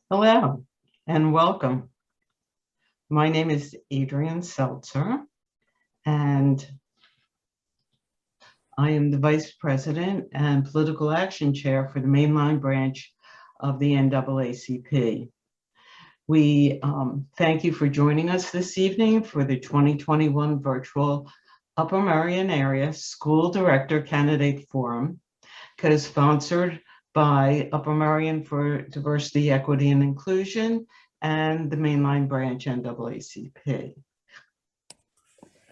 Hello and welcome. My name is Adrienne Seltzer, and I am the Vice President and Political Action Chair for the Mainline branch of the NAACP. We thank you for joining us this evening for the 2021 virtual Upper Merion Area School Director Candidate Forum, co-sponsored by Upper Merion for Diversity, Equity, and Inclusion and the Mainline branch NAACP.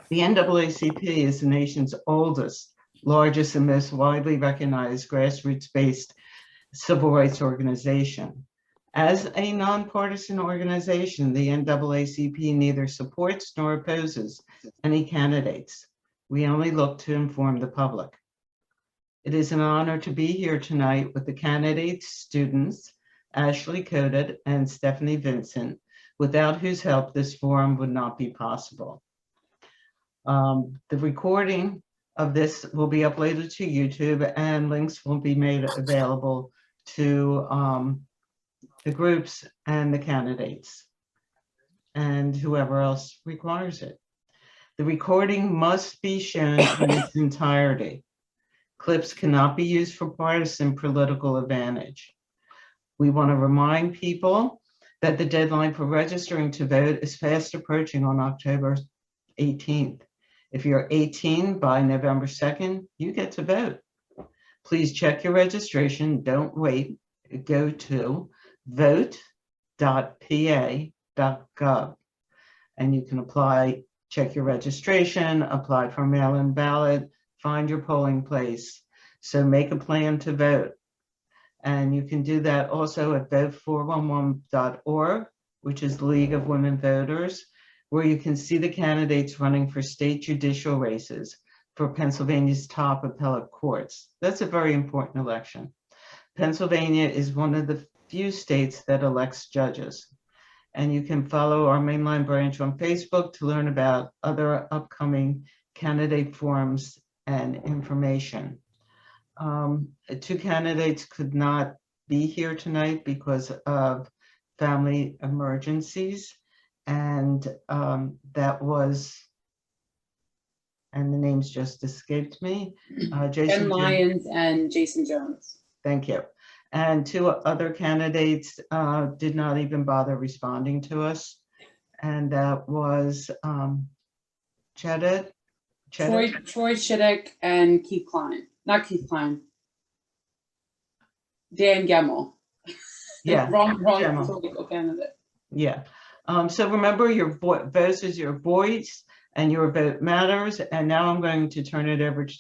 The NAACP is the nation's oldest, largest, and most widely recognized grassroots-based civil rights organization. As a nonpartisan organization, the NAACP neither supports nor opposes any candidates. We only look to inform the public. It is an honor to be here tonight with the candidates, students, Ashley Coded and Stephanie Vincent, without whose help this forum would not be possible. The recording of this will be uploaded to YouTube and links will be made available to the groups and the candidates and whoever else requires it. The recording must be shown in its entirety. Clips cannot be used for partisan political advantage. We want to remind people that the deadline for registering to vote is fast approaching on October 18th. If you're 18 by November 2nd, you get to vote. Please check your registration. Don't wait. Go to vote.pa.gov and you can apply, check your registration, apply for mail-in ballot, find your polling place. So make a plan to vote. And you can do that also at vote411.org, which is the League of Women Voters, where you can see the candidates running for state judicial races for Pennsylvania's top appellate courts. That's a very important election. Pennsylvania is one of the few states that elects judges. And you can follow our Mainline branch on Facebook to learn about other upcoming candidate forums and information. Two candidates could not be here tonight because of family emergencies. And that was, and the names just escaped me. Jason Lyons and Jason Jones. Thank you. And two other candidates did not even bother responding to us. And that was Troy Chiddick and Keith Klein. Not Keith Klein. Dan Gemmel. Yeah. wrong political candidate. Yeah. So remember, your voice is your voice and your vote matters. And now I'm going to turn it over to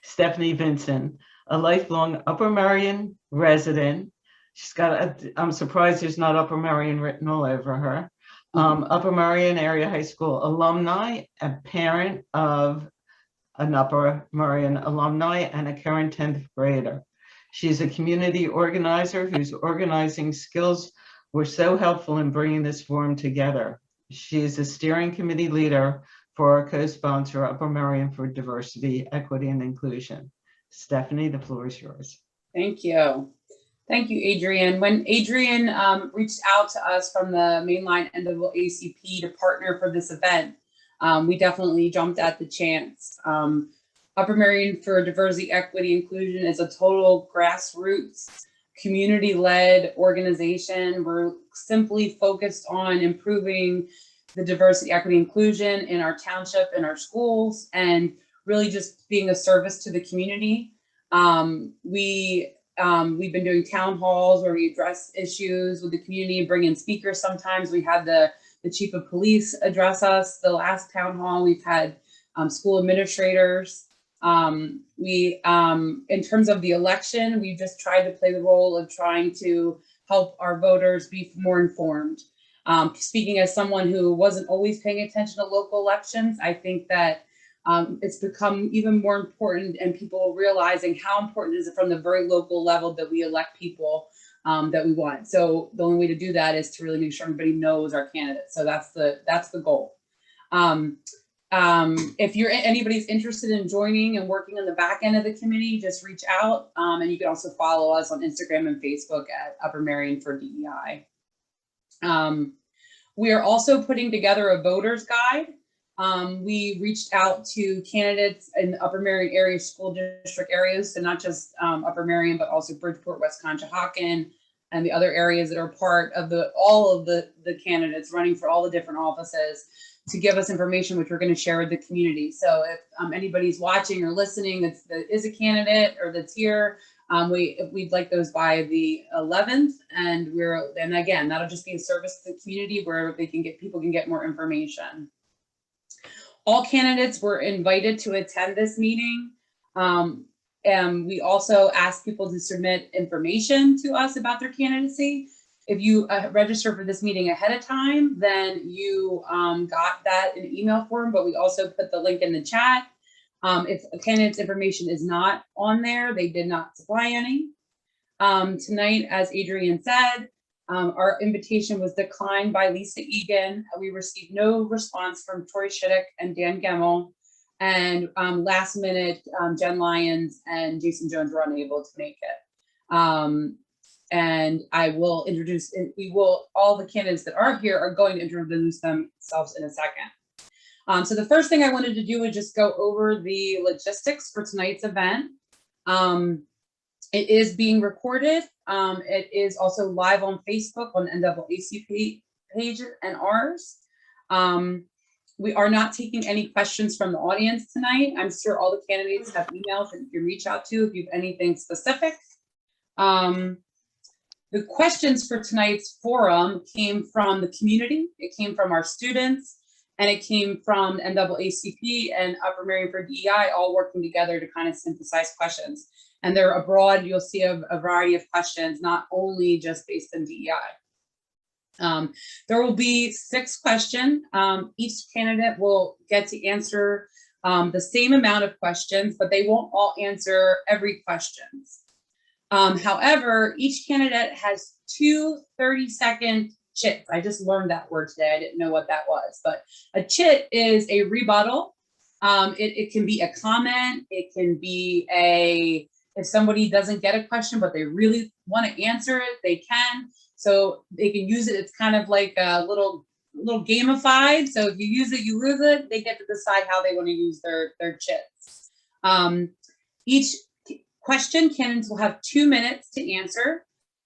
Stephanie Vincent, a lifelong Upper Merion resident. She's got I'm surprised there's not Upper Merion written all over her. Upper Merion Area High School alumni, a parent of an Upper Merion alumni, and a current 10th grader. She's a community organizer whose organizing skills were so helpful in bringing this forum together. She is a steering committee leader for our co-sponsor, Upper Merion for Diversity, Equity, and Inclusion. Stephanie, the floor is yours. Thank you. Thank you, Adrienne. When Adrienne reached out to us from the Mainline NAACP to partner for this event, we definitely jumped at the chance. Upper Merion for Diversity, Equity, Inclusion is a total grassroots, community-led organization. We're simply focused on improving the diversity, equity, inclusion in our township, in our schools, and really just being a service to the community. We've been doing town halls where we address issues with the community and bring in speakers. Sometimes we had the chief of police address us. The last town hall, we've had school administrators. In terms of the election, we've just tried to play the role of trying to help our voters be more informed. Speaking as someone who wasn't always paying attention to local elections, I think that it's become even more important, and people realizing how important it is from the very local level that we elect people that we want. So the only way to do that is to really make sure everybody knows our candidates. So that's the goal. If anybody's interested in joining and working on the back end of the committee, just reach out. And you can also follow us on Instagram and Facebook at Upper Merion for DEI. We are also putting together a voter's guide. We reached out to candidates in the Upper Merion area school district areas, so not just Upper Merion, but also Bridgeport, West Conshohocken, and the other areas that are part of all of the candidates running for all the different offices, to give us information which we're going to share with the community. So if anybody's watching or listening that is a candidate or that's here, we'd like those by the 11th, and again, that'll just be a service to the community where people can get more information. All candidates were invited to attend this meeting. And we also asked people to submit information to us about their candidacy. If you register for this meeting ahead of time, then you got that in email form, but we also put the link in the chat. If a candidate's information is not on there, they did not supply any. Tonight, as Adrian said, our invitation was declined by Lisa Egan. We received no response from Troy Shiddick and Dan Gemmel. And last minute, Jen Lyons and Jason Jones were unable to make it. And I will introduce, all the candidates that are here are going to introduce themselves in a second. So the first thing I wanted to do was just go over the logistics for tonight's event. It is being recorded. It is also live on Facebook on NAACP page and ours. We are not taking any questions from the audience tonight. I'm sure all the candidates have emails that you can reach out to if you have anything specific. The questions for tonight's forum came from the community. It came from our students, and it came from NAACP and Upper Merion for DEI, all working together to kind of synthesize questions. And they're abroad. You'll see a variety of questions, not only just based on DEI. There will be 6 questions. Each candidate will get to answer the same amount of questions, but they won't all answer every question. However, each candidate has 2 30-second chits. I just learned that word today. I didn't know what that was, but a chit is a rebuttal. It can be a comment. It can be if somebody doesn't get a question, but they really want to answer it, they can. So they can use it. It's kind of like a little gamified. So if you use it, you lose it. They get to decide how they want to use their chits. Each question, candidates will have 2 minutes to answer.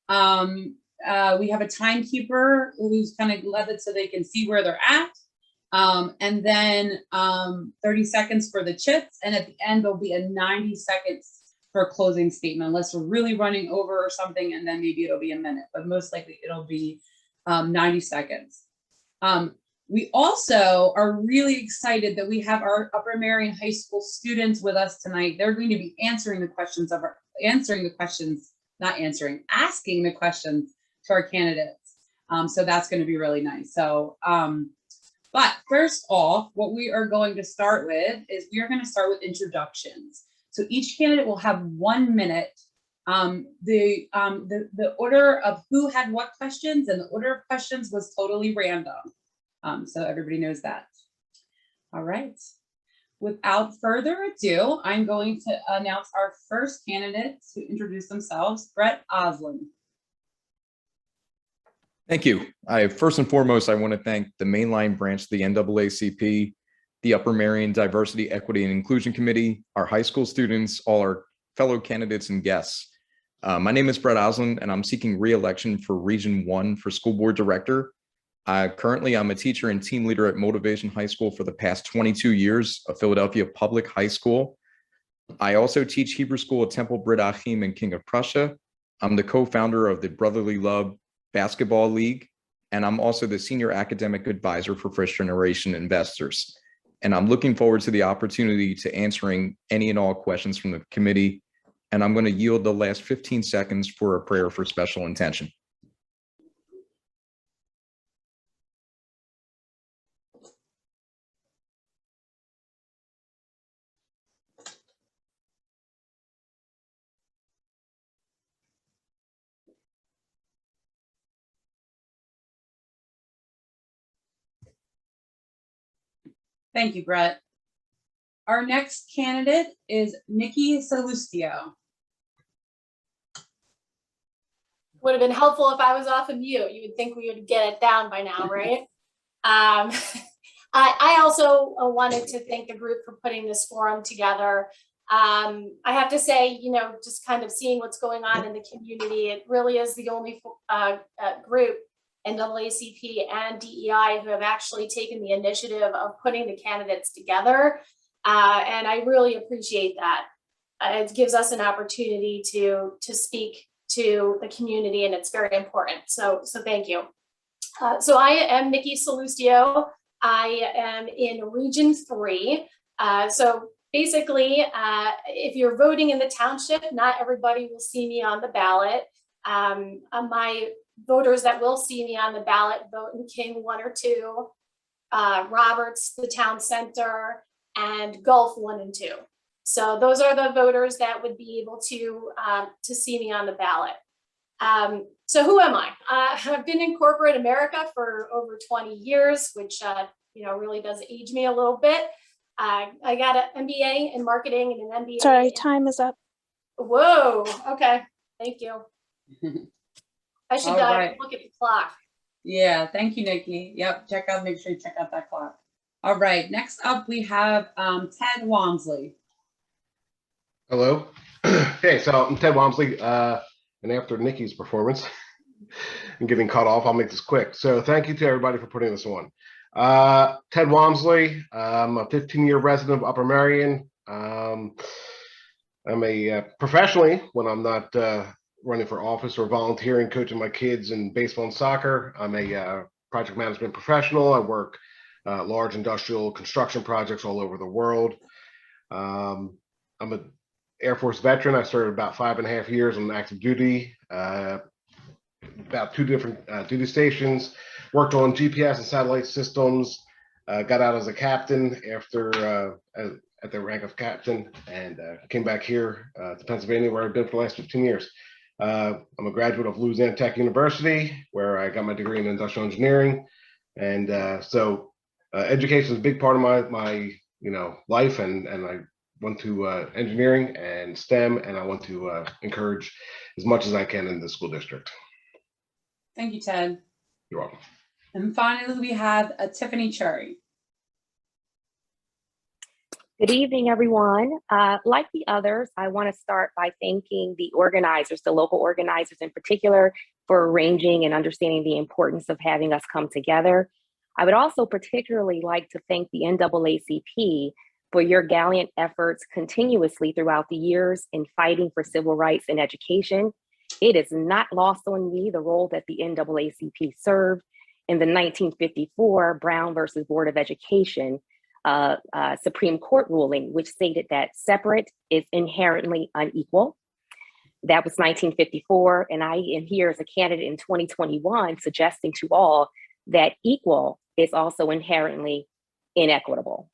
We have a timekeeper who's kind of led it so they can see where they're at. And then 30 seconds for the chits. And at the end, there'll be a 90 seconds for a closing statement, unless we're really running over or something, and then maybe it'll be a minute, but most likely it'll be 90 seconds. We also are really excited that we have our Upper Merion High School students with us tonight. They're going to be asking the questions to our candidates. So that's going to be really nice. So, but first off, what we are going to start with is we are going to start with introductions. So each candidate will have 1 minute. The order of who had what questions and the order of questions was totally random. So everybody knows that. All right. Without further ado, I'm going to announce our first candidate to introduce themselves, Brett Oslen. Thank you. First and foremost, I want to thank the mainline branch of the NAACP, the Upper Merion Diversity, Equity, and Inclusion Committee, our high school students, all our fellow candidates and guests. My name is Brett Oslen, and I'm seeking re-election for Region 1 for School Board Director. Currently, I'm a teacher and team leader at Motivation High School for the past 22 years, a Philadelphia public high school. I also teach Hebrew school at Temple Brit Achim and King of Prussia. I'm the co-founder of the Brotherly Love Basketball League, and I'm also the senior academic advisor for First Generation Investors. And I'm looking forward to the opportunity to answering any and all questions from the committee. And I'm going to yield the last 15 seconds for a prayer for special intention. Thank you, Brett. Our next candidate is Nikki Salustio. Would have been helpful if I was off of mute. You would think we would get it down by now, right? I also wanted to thank the group for putting this forum together. I have to say, just kind of seeing what's going on in the community, it really is the only group in NAACP and DEI who have actually taken the initiative of putting the candidates together. And I really appreciate that. It gives us an opportunity to speak to the community, and it's very important. So thank you. So I am Nikki Salustio. I am in Region 3. So basically, if you're voting in the township, not everybody will see me on the ballot. My voters that will see me on the ballot vote in King 1 or 2, Roberts, the town center, and Gulf 1 and 2. So those are the voters that would be able to see me on the ballot. So who am I? I've been in corporate America for over 20 years, which really does age me a little bit. I got an MBA in marketing and an MBA. Sorry, time is up. Whoa. Okay. Thank you. I should right. Look at the clock. Yeah. Thank you, Nikki. Yep. Make sure you check out that clock. All right. Next up, we have Ted Walmsley. Hello. Okay, so I'm Ted Walmsley, and after Nikki's performance and getting cut off, I'll make this quick. So thank you to everybody for putting this on. Ted Walmsley, I'm a 15-year resident of Upper Merion. I'm a professionally, when I'm not running for office or volunteering, coaching my kids in baseball and soccer, I'm a project management professional. I work large industrial construction projects all over the world. I'm a Air Force veteran. I served about 5.5 years on active duty, about 2 different duty stations, worked on GPS and satellite systems, got out as a captain after at the rank of captain, and came back here to Pennsylvania, where I've been for the last 15 years. I'm a graduate of Louisiana Tech University, where I got my degree in industrial engineering. And so education is a big part of my life, and I went to engineering and STEM, and I want to encourage as much as I can in the school district. Thank you, Ted. You're welcome. And finally, we have Tiffany Cherry. Good evening, everyone. Like the others, I want to start by thanking the organizers, the local organizers in particular, for arranging and understanding the importance of having us come together. I would also particularly like to thank the NAACP for your gallant efforts continuously throughout the years in fighting for civil rights and education. It is not lost on me the role that the NAACP served in the 1954 Brown versus Board of Education Supreme Court ruling, which stated that separate is inherently unequal. That was 1954, and I am here as a candidate in 2021 suggesting to all that equal is also inherently inequitable.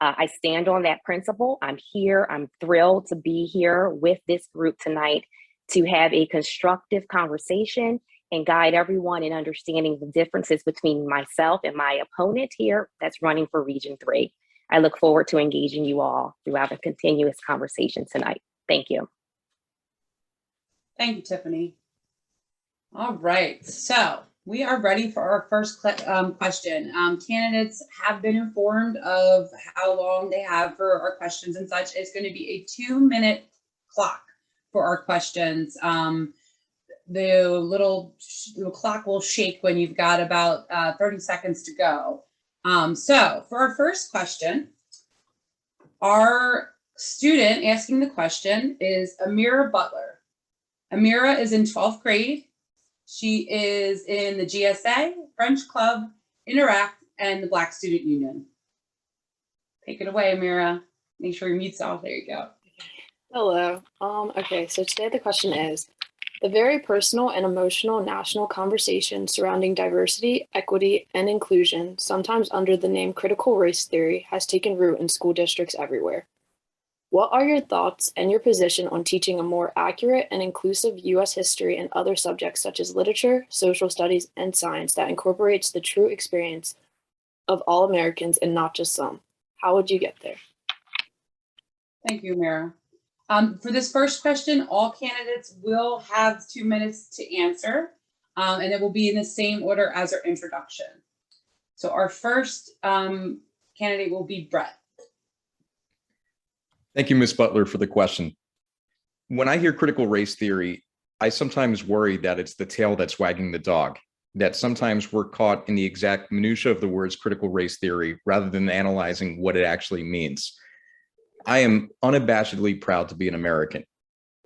I stand on that principle. I'm here. I'm thrilled to be here with this group tonight to have a constructive conversation and guide everyone in understanding the differences between myself and my opponent here that's running for Region 3. I look forward to engaging you all throughout a continuous conversation tonight. Thank you. Thank you, Tiffany. All right, so we are ready for our first question. Candidates have been informed of how long they have for our questions and such. It's going to be a 2-minute clock for our questions. The little clock will shake when you've got about 30 seconds to go. So for our first question, our student asking the question is Amira Butler. Amira is in 12th grade. She is in the GSA, French Club, Interact, and the Black Student Union. Take it away, Amira. Make sure your mute's off. There you go. Hello. Okay, so today the question is, the very personal and emotional national conversation surrounding diversity, equity, and inclusion, sometimes under the name critical race theory, has taken root in school districts everywhere. What are your thoughts and your position on teaching a more accurate and inclusive U.S. history and other subjects such as literature, social studies, and science that incorporates the true experience of all Americans and not just some? How would you get there? Thank you, Mara. For this first question, all candidates will have 2 minutes to answer, and it will be in the same order as our introduction. So our first candidate will be Brett. Thank you, Ms. Butler, for the question. When I hear critical race theory, I sometimes worry that it's the tail that's wagging the dog, that sometimes we're caught in the exact minutia of the words critical race theory rather than analyzing what it actually means. I am unabashedly proud to be an American,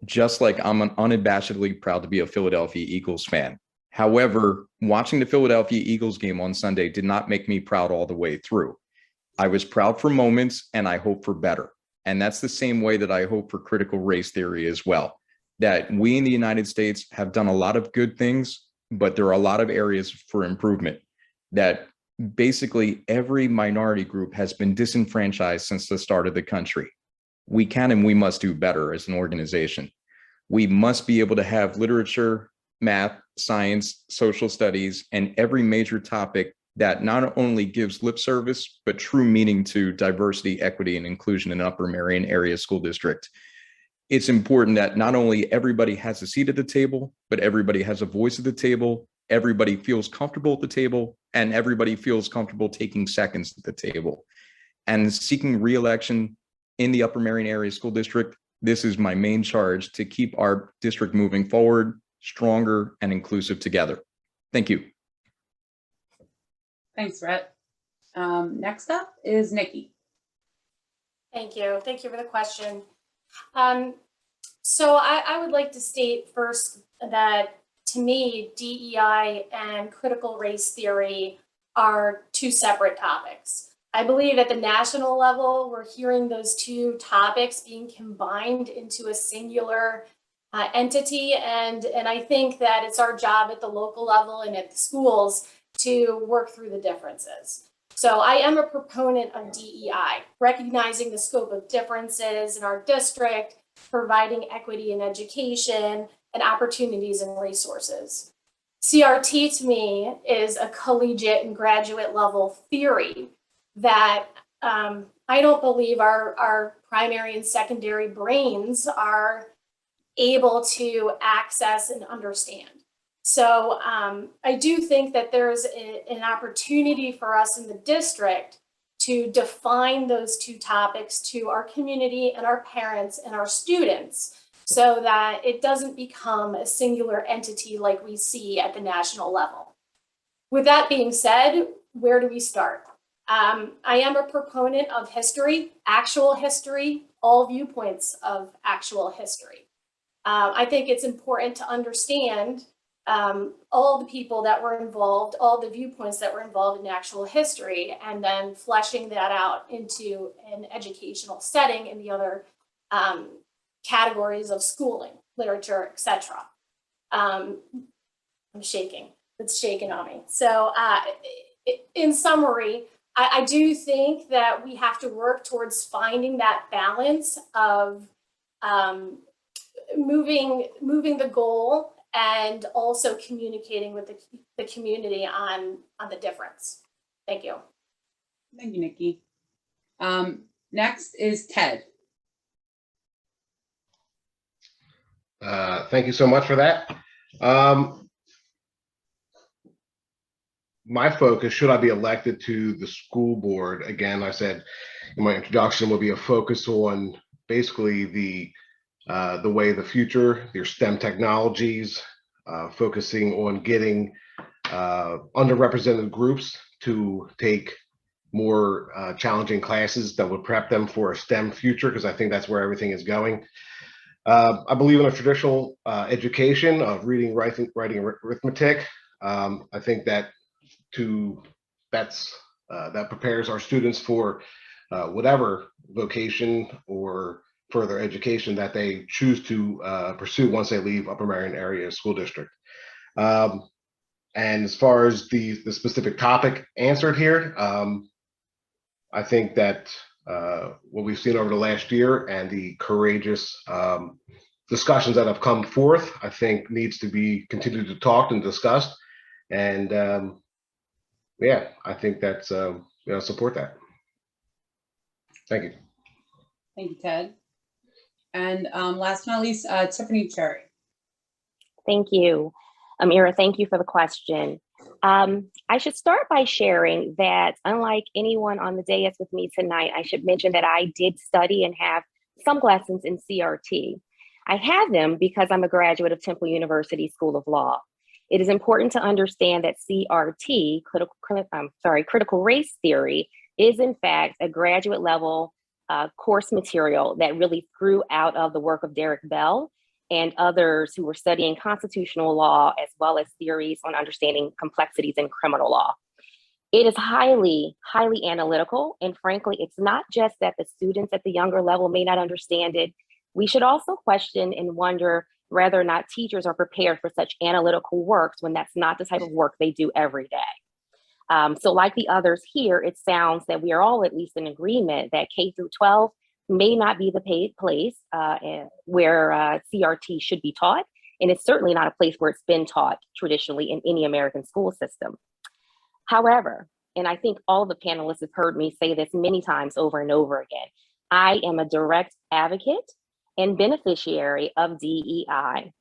just like I'm unabashedly proud to be a Philadelphia Eagles fan. However, watching the Philadelphia Eagles game on Sunday did not make me proud all the way through. I was proud for moments and I hope for better. And that's the same way that I hope for critical race theory as well, that we in the United States have done a lot of good things, but there are a lot of areas for improvement, that basically every minority group has been disenfranchised since the start of the country. We can and we must do better as an organization. We must be able to have literature, math, science, social studies, and every major topic that not only gives lip service, but true meaning to diversity, equity, and inclusion in Upper Merion Area School District. It's important that not only everybody has a seat at the table, but everybody has a voice at the table, everybody feels comfortable at the table, and everybody feels comfortable taking seconds at the table. And seeking re-election in the Upper Merion Area School District, this is my main charge to keep our district moving forward, stronger and inclusive together. Thank you. Thanks, Brett. Next up is Nikki. Thank you. Thank you for the question. So I would like to state first that to me, DEI and critical race theory are two separate topics. I believe at the national level, we're hearing those two topics being combined into a singular entity. And I think that it's our job at the local level and at the schools to work through the differences. So I am a proponent of DEI, recognizing the scope of differences in our district, providing equity in education and opportunities and resources. CRT to me is a collegiate and graduate level theory that I don't believe our primary and secondary brains are able to access and understand. So I do think that there's an opportunity for us in the district to define those two topics to our community and our parents and our students so that it doesn't become a singular entity like we see at the national level. With that being said, where do we start? I am a proponent of history, actual history, all viewpoints of actual history. I think it's important to understand all the people that were involved, all the viewpoints that were involved in actual history, and then fleshing that out into an educational setting in the other categories of schooling, literature, etc. I'm shaking. It's shaking on me. So in summary, I do think that we have to work towards finding that balance of moving the goal and also communicating with the community on the difference. Thank you. Thank you, Nikki. Next is Ted. Thank you so much for that. My focus, should I be elected to the school board, again, I said in my introduction, will be a focus on basically the way of the future, your STEM technologies, focusing on getting underrepresented groups to take more challenging classes that would prep them for a STEM future, because I think that's where everything is going. I believe in a traditional education of reading, writing, arithmetic. I think that that prepares our students for whatever vocation or further education that they choose to pursue once they leave Upper Merion Area School District. And as far as the specific topic answered here, I think that what we've seen over the last year and the courageous discussions that have come forth, I think needs to be continued to talk and discussed. And yeah, I think that's, support that. Thank you. Thank you, Ted. And last but not least, Tiffany Cherry. Thank you. Amira, thank you for the question. I should start by sharing that unlike anyone on the dais with me tonight, I should mention that I did study and have some lessons in CRT. I have them because I'm a graduate of Temple University School of Law. It is important to understand that CRT, critical race theory, is in fact a graduate level course material that really grew out of the work of Derek Bell and others who were studying constitutional law, as well as theories on understanding complexities in criminal law. It is highly, highly analytical. And frankly, it's not just that the students at the younger level may not understand it. We should also question and wonder whether or not teachers are prepared for such analytical works when that's not the type of work they do every day. So like the others here, it sounds that we are all at least in agreement that K through 12 may not be the paid place where CRT should be taught. And it's certainly not a place where it's been taught traditionally in any American school system. However, and I think all the panelists have heard me say this many times over and over again, I am a direct advocate and beneficiary of DEI.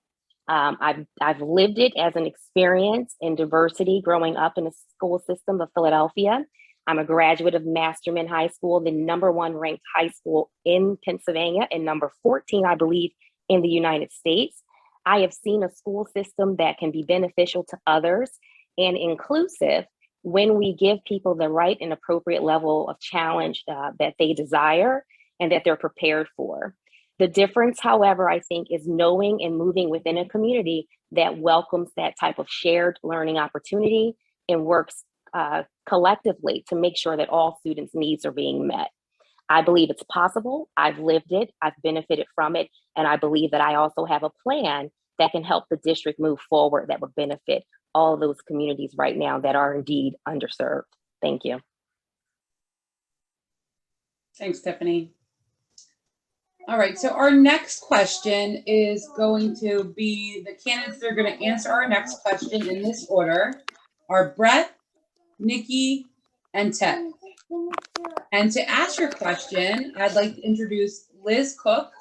I've lived it as an experience in diversity growing up in the school system of Philadelphia. I'm a graduate of Masterman High School, the #1 ranked high school in Pennsylvania and number 14, I believe, in the United States. I have seen a school system that can be beneficial to others and inclusive when we give people the right and appropriate level of challenge that they desire and that they're prepared for. The difference, however, I think, is knowing and moving within a community that welcomes that type of shared learning opportunity and works collectively to make sure that all students' needs are being met. I believe it's possible. I've lived it. I've benefited from it. And I believe that I also have a plan that can help the district move forward that would benefit all those communities right now that are indeed underserved. Thank you. Thanks, Tiffany. All right, so our next question is going to be the candidates that are going to answer our next question in this order are Brett, Nikki, and Ted. And to ask your question, I'd like to introduce Liz Cook.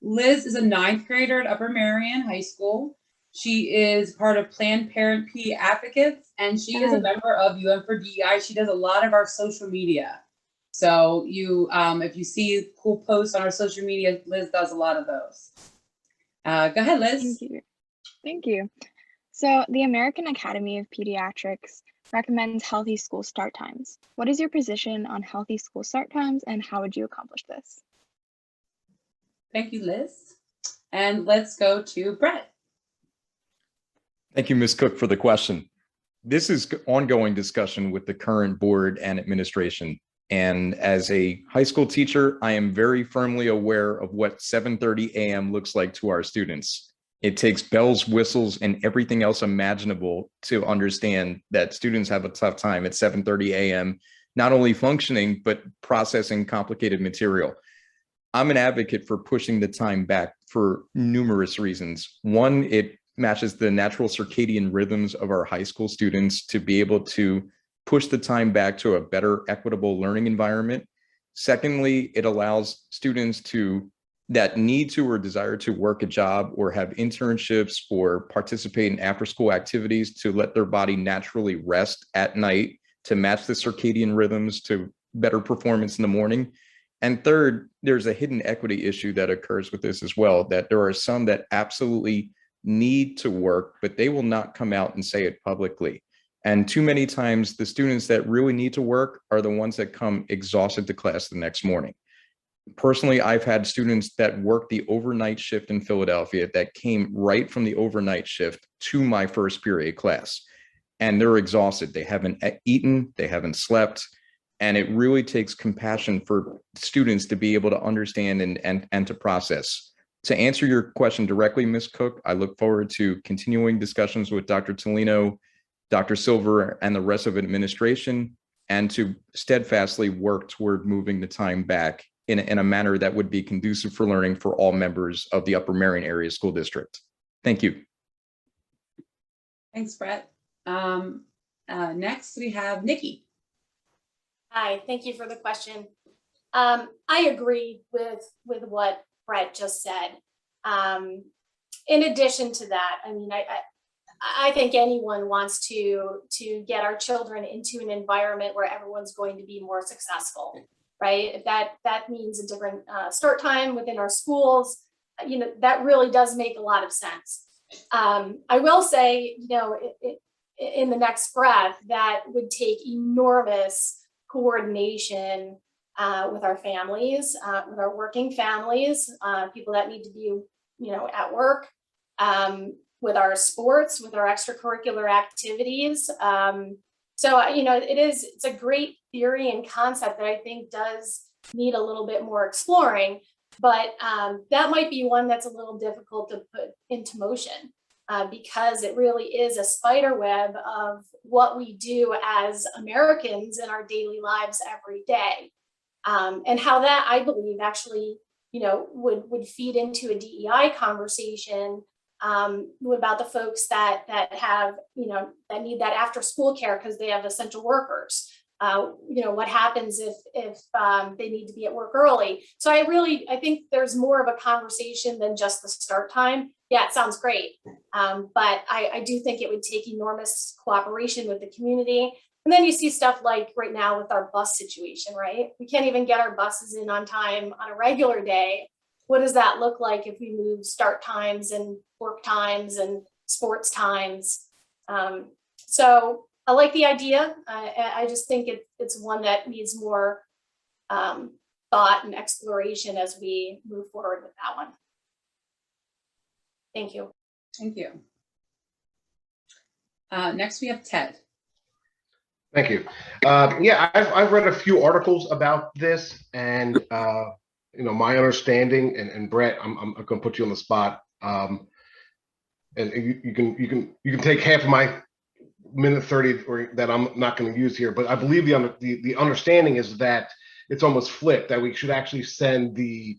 Liz is a 9th grader at Upper Merion High School. She is part of Planned Parenthood Advocates, and she is a member of UM for DEI. She does a lot of our social media. So if you see cool posts on our social media, Liz does a lot of those. Go ahead, Liz. Thank you. So the American Academy of Pediatrics recommends healthy school start times. What is your position on healthy school start times and how would you accomplish this? Thank you, Liz. And let's go to Brett. Thank you, Ms. Cook, for the question. This is ongoing discussion with the current board and administration. And as a high school teacher, I am very firmly aware of what 7:30 a.m. looks like to our students. It takes bells, whistles, and everything else imaginable to understand that students have a tough time at 7:30 a.m., not only functioning, but processing complicated material. I'm an advocate for pushing the time back for numerous reasons. One, it matches the natural circadian rhythms of our high school students to be able to push the time back to a better equitable learning environment. Secondly, it allows students that need to or desire to work a job or have internships or participate in after-school activities to let their body naturally rest at night to match the circadian rhythms to better performance in the morning. And third, there's a hidden equity issue that occurs with this as well, that there are some that absolutely need to work, but they will not come out and say it publicly. And too many times, the students that really need to work are the ones that come exhausted to class the next morning. Personally, I've had students that work the overnight shift in Philadelphia that came right from the overnight shift to my first period class, and they're exhausted. They haven't eaten, they haven't slept, and it really takes compassion for students to be able to understand and to process. To answer your question directly, Ms. Cook, I look forward to continuing discussions with Dr. Tolino, Dr. Silver, and the rest of administration, and to steadfastly work toward moving the time back in a manner that would be conducive for learning for all members of the Upper Merion Area School District. Thank you. Thanks, Brett. Next, we have Nikki. Hi, thank you for the question. I agree with what Brett just said. In addition to that, I mean, I think anyone wants to get our children into an environment where everyone's going to be more successful, right? If that means a different start time within our schools, that really does make a lot of sense. I will say, in the next breath, that would take enormous coordination with our families, with our working families, people that need to be, at work, with our sports, with our extracurricular activities. So, it's a great theory and concept that I think does need a little bit more exploring, but that might be one that's a little difficult to put into motion because it really is a spider web of what we do as Americans in our daily lives every day. And how that, I believe, actually, would feed into a DEI conversation about the folks that have, that need that after school care because they have essential workers. What happens if they need to be at work early? So I think there's more of a conversation than just the start time. Yeah, it sounds great. But I do think it would take enormous cooperation with the community. And then you see stuff like right now with our bus situation, right? We can't even get our buses in on time on a regular day. What does that look like if we move start times and work times and sports times? So I like the idea. I just think it's one that needs more thought and exploration as we move forward with that one. Thank you. Thank you. Next, we have Ted. Thank you. Yeah, I've read a few articles about this, and my understanding, and Brett, I'm going to put you on the spot, and you can take half of my minute 30 or that I'm not going to use here, but I believe the understanding is that it's almost flipped, that we should actually send the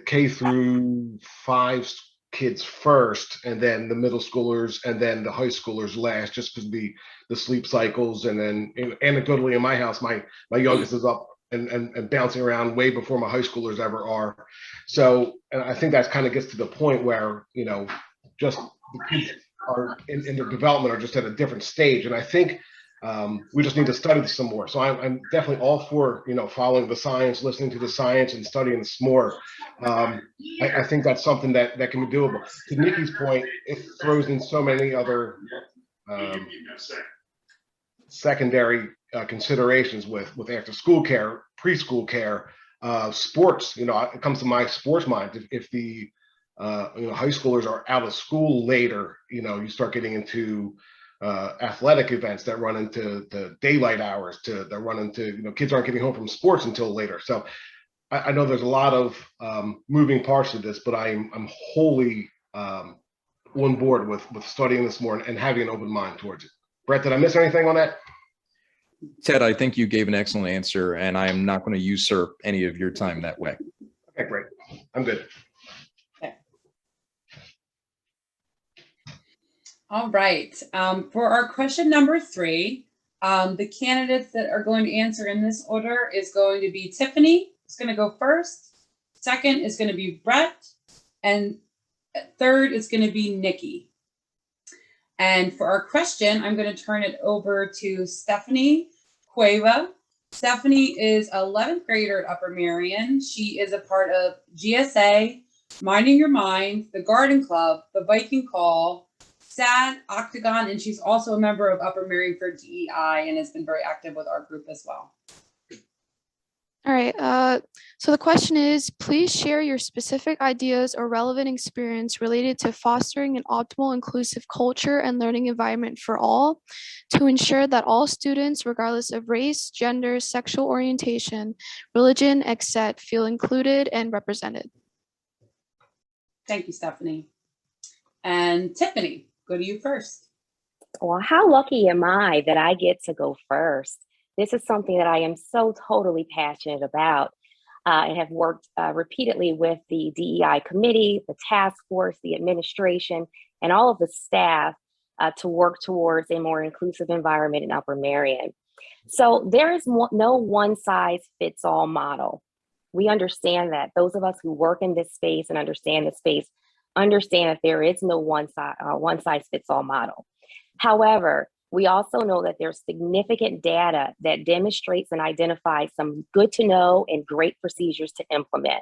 K through 5 kids first, and then the middle schoolers, and then the high schoolers last, just because the sleep cycles. And then anecdotally in my house, my youngest is up and bouncing around way before my high schoolers ever are. So, and I think that kind of gets to the point where, just the kids are in their development are just at a different stage. And I think we just need to study this some more. So I'm definitely all for, following the science, listening to the science and studying this more. I think that's something that can be doable. To Nikki's point, it throws in so many other secondary considerations with after school care, preschool care, sports. It comes to my sports mind. If the high schoolers are out of school later, you start getting into athletic events that run into the daylight hours, that run into, kids aren't getting home from sports until later. So I know there's a lot of moving parts to this, but I'm wholly on board with studying this more and having an open mind towards it. Brett, did I miss anything on that? Ted, I think you gave an excellent answer, and I am not going to usurp any of your time that way. Okay, great. I'm good. All right. For our question number 3, the candidates that are going to answer in this order is going to be Tiffany. It's going to go first. Second is going to be Brett. And third is going to be Nikki. And for our question, I'm going to turn it over to Stephanie Cueva. Stephanie is 11th grader at Upper Merion. She is a part of GSA, Minding Your Mind, the Garden Club, the Viking Call, SAD, Octagon, and she's also a member of Upper Merion for DEI and has been very active with our group as well. All right, so the question is, please share your specific ideas or relevant experience related to fostering an optimal inclusive culture and learning environment for all to ensure that all students, regardless of race, gender, sexual orientation, religion, etc., feel included and represented. Thank you, Stephanie. And Tiffany, go to you first. Well, how lucky am I that I get to go first? This is something that I am so totally passionate about and have worked repeatedly with the DEI committee, the task force, the administration, and all of the staff to work towards a more inclusive environment in Upper Merion. So there is no one size fits all model. We understand that. Those of us who work in this space and understand the space understand that there is no one size fits all model. However, we also know that there's significant data that demonstrates and identifies some good to know and great procedures to implement.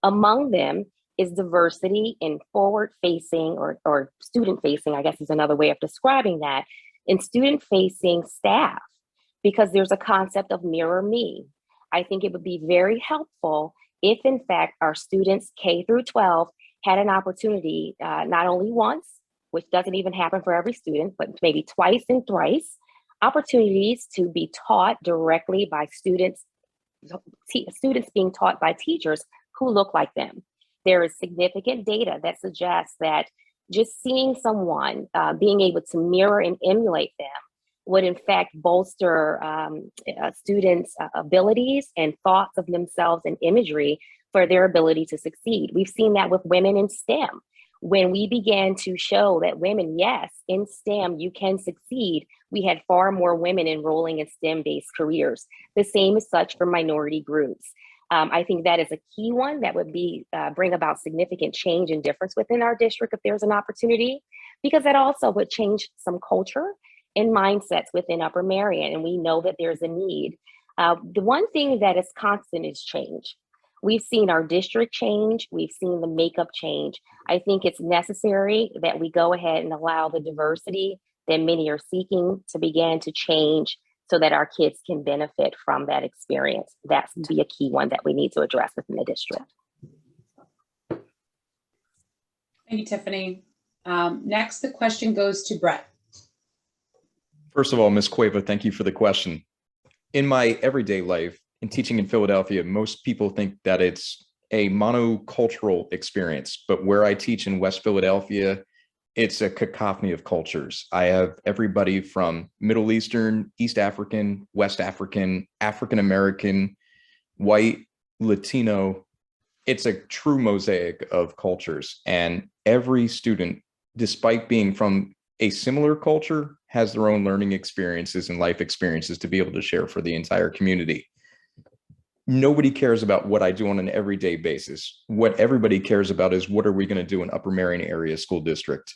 Among them is diversity in forward facing or student facing, I guess is another way of describing that, in student facing staff, because there's a concept of mirror me. I think it would be very helpful if in fact our students K through 12 had an opportunity, not only once, which doesn't even happen for every student, but maybe twice and thrice, opportunities to be taught directly by students being taught by teachers who look like them. There is significant data that suggests that just seeing someone being able to mirror and emulate them would in fact bolster students' abilities and thoughts of themselves and imagery for their ability to succeed. We've seen that with women in STEM. When we began to show that women, yes, in STEM, you can succeed, we had far more women enrolling in STEM-based careers. The same is such for minority groups. I think that is a key one that would bring about significant change and difference within our district if there's an opportunity, because that also would change some culture and mindsets within Upper Merion, and we know that there's a need. The one thing that is constant is change. We've seen our district change, we've seen the makeup change. I think it's necessary that we go ahead and allow the diversity that many are seeking to begin to change so that our kids can benefit from that experience. That's be a key one that we need to address within the district. Thank you, Tiffany. Next, the question goes to Brett. First of all, Ms. Cueva, thank you for the question. In my everyday life, in teaching in Philadelphia, most people think that it's a monocultural experience, but where I teach in West Philadelphia, it's a cacophony of cultures. I have everybody from Middle Eastern, East African, West African, African American, white, Latino. It's a true mosaic of cultures. And every student, despite being from a similar culture, has their own learning experiences and life experiences to be able to share for the entire community. Nobody cares about what I do on an everyday basis. What everybody cares about is what are we going to do in Upper Merion Area School District.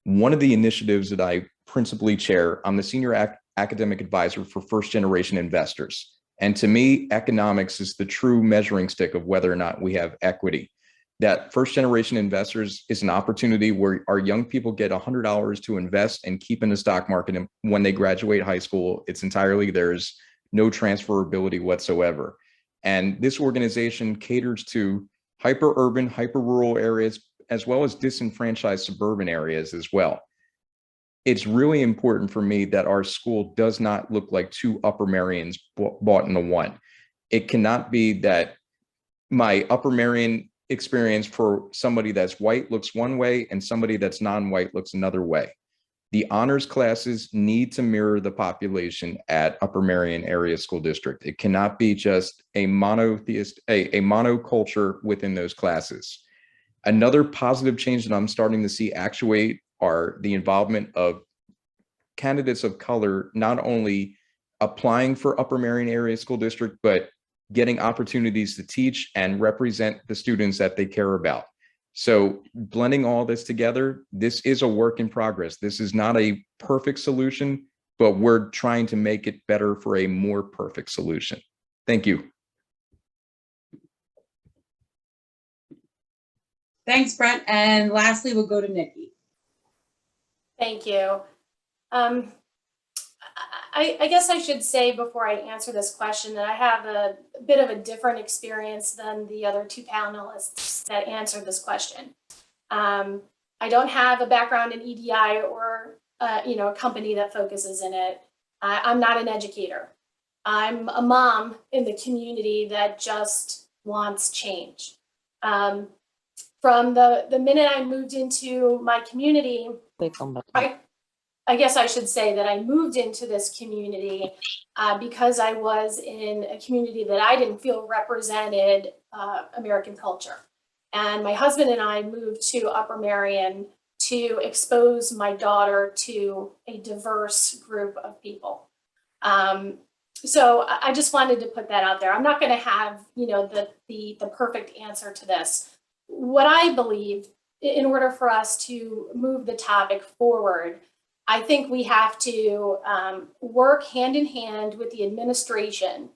One of the initiatives that I principally chair, I'm the senior academic advisor for first generation investors. And to me, economics is the true measuring stick of whether or not we have equity. That first generation investors is an opportunity where our young people get $100 to invest and keep in the stock market. And when they graduate high school, it's entirely theirs, no transferability whatsoever. And this organization caters to hyper-urban, hyper-rural areas, as well as disenfranchised suburban areas as well. It's really important for me that our school does not look like two Upper Merions bought into one. It cannot be that my Upper Merion experience for somebody that's white looks one way and somebody that's non-white looks another way. The honors classes need to mirror the population at Upper Merion Area School District. It cannot be just a monoculture within those classes. Another positive change that I'm starting to see actuate are the involvement of candidates of color, not only applying for Upper Merion Area School District, but getting opportunities to teach and represent the students that they care about. So blending all this together, this is a work in progress. This is not a perfect solution, but we're trying to make it better for a more perfect solution. Thank you. Thanks, Brett. And lastly, we'll go to Nikki. Thank you. I guess I should say before I answer this question that I have a bit of a different experience than the other two panelists that answered this question. I don't have a background in EDI or a company that focuses in it. I'm not an educator. I'm a mom in the community that just wants change. From the minute I moved into my community, I guess I should say that I moved into this community because I was in a community that I didn't feel represented American culture. And my husband and I moved to Upper Merion to expose my daughter to a diverse group of people. So I just wanted to put that out there. I'm not going to have, the perfect answer to this. What I believe, in order for us to move the topic forward, I think we have to work hand in hand with the administration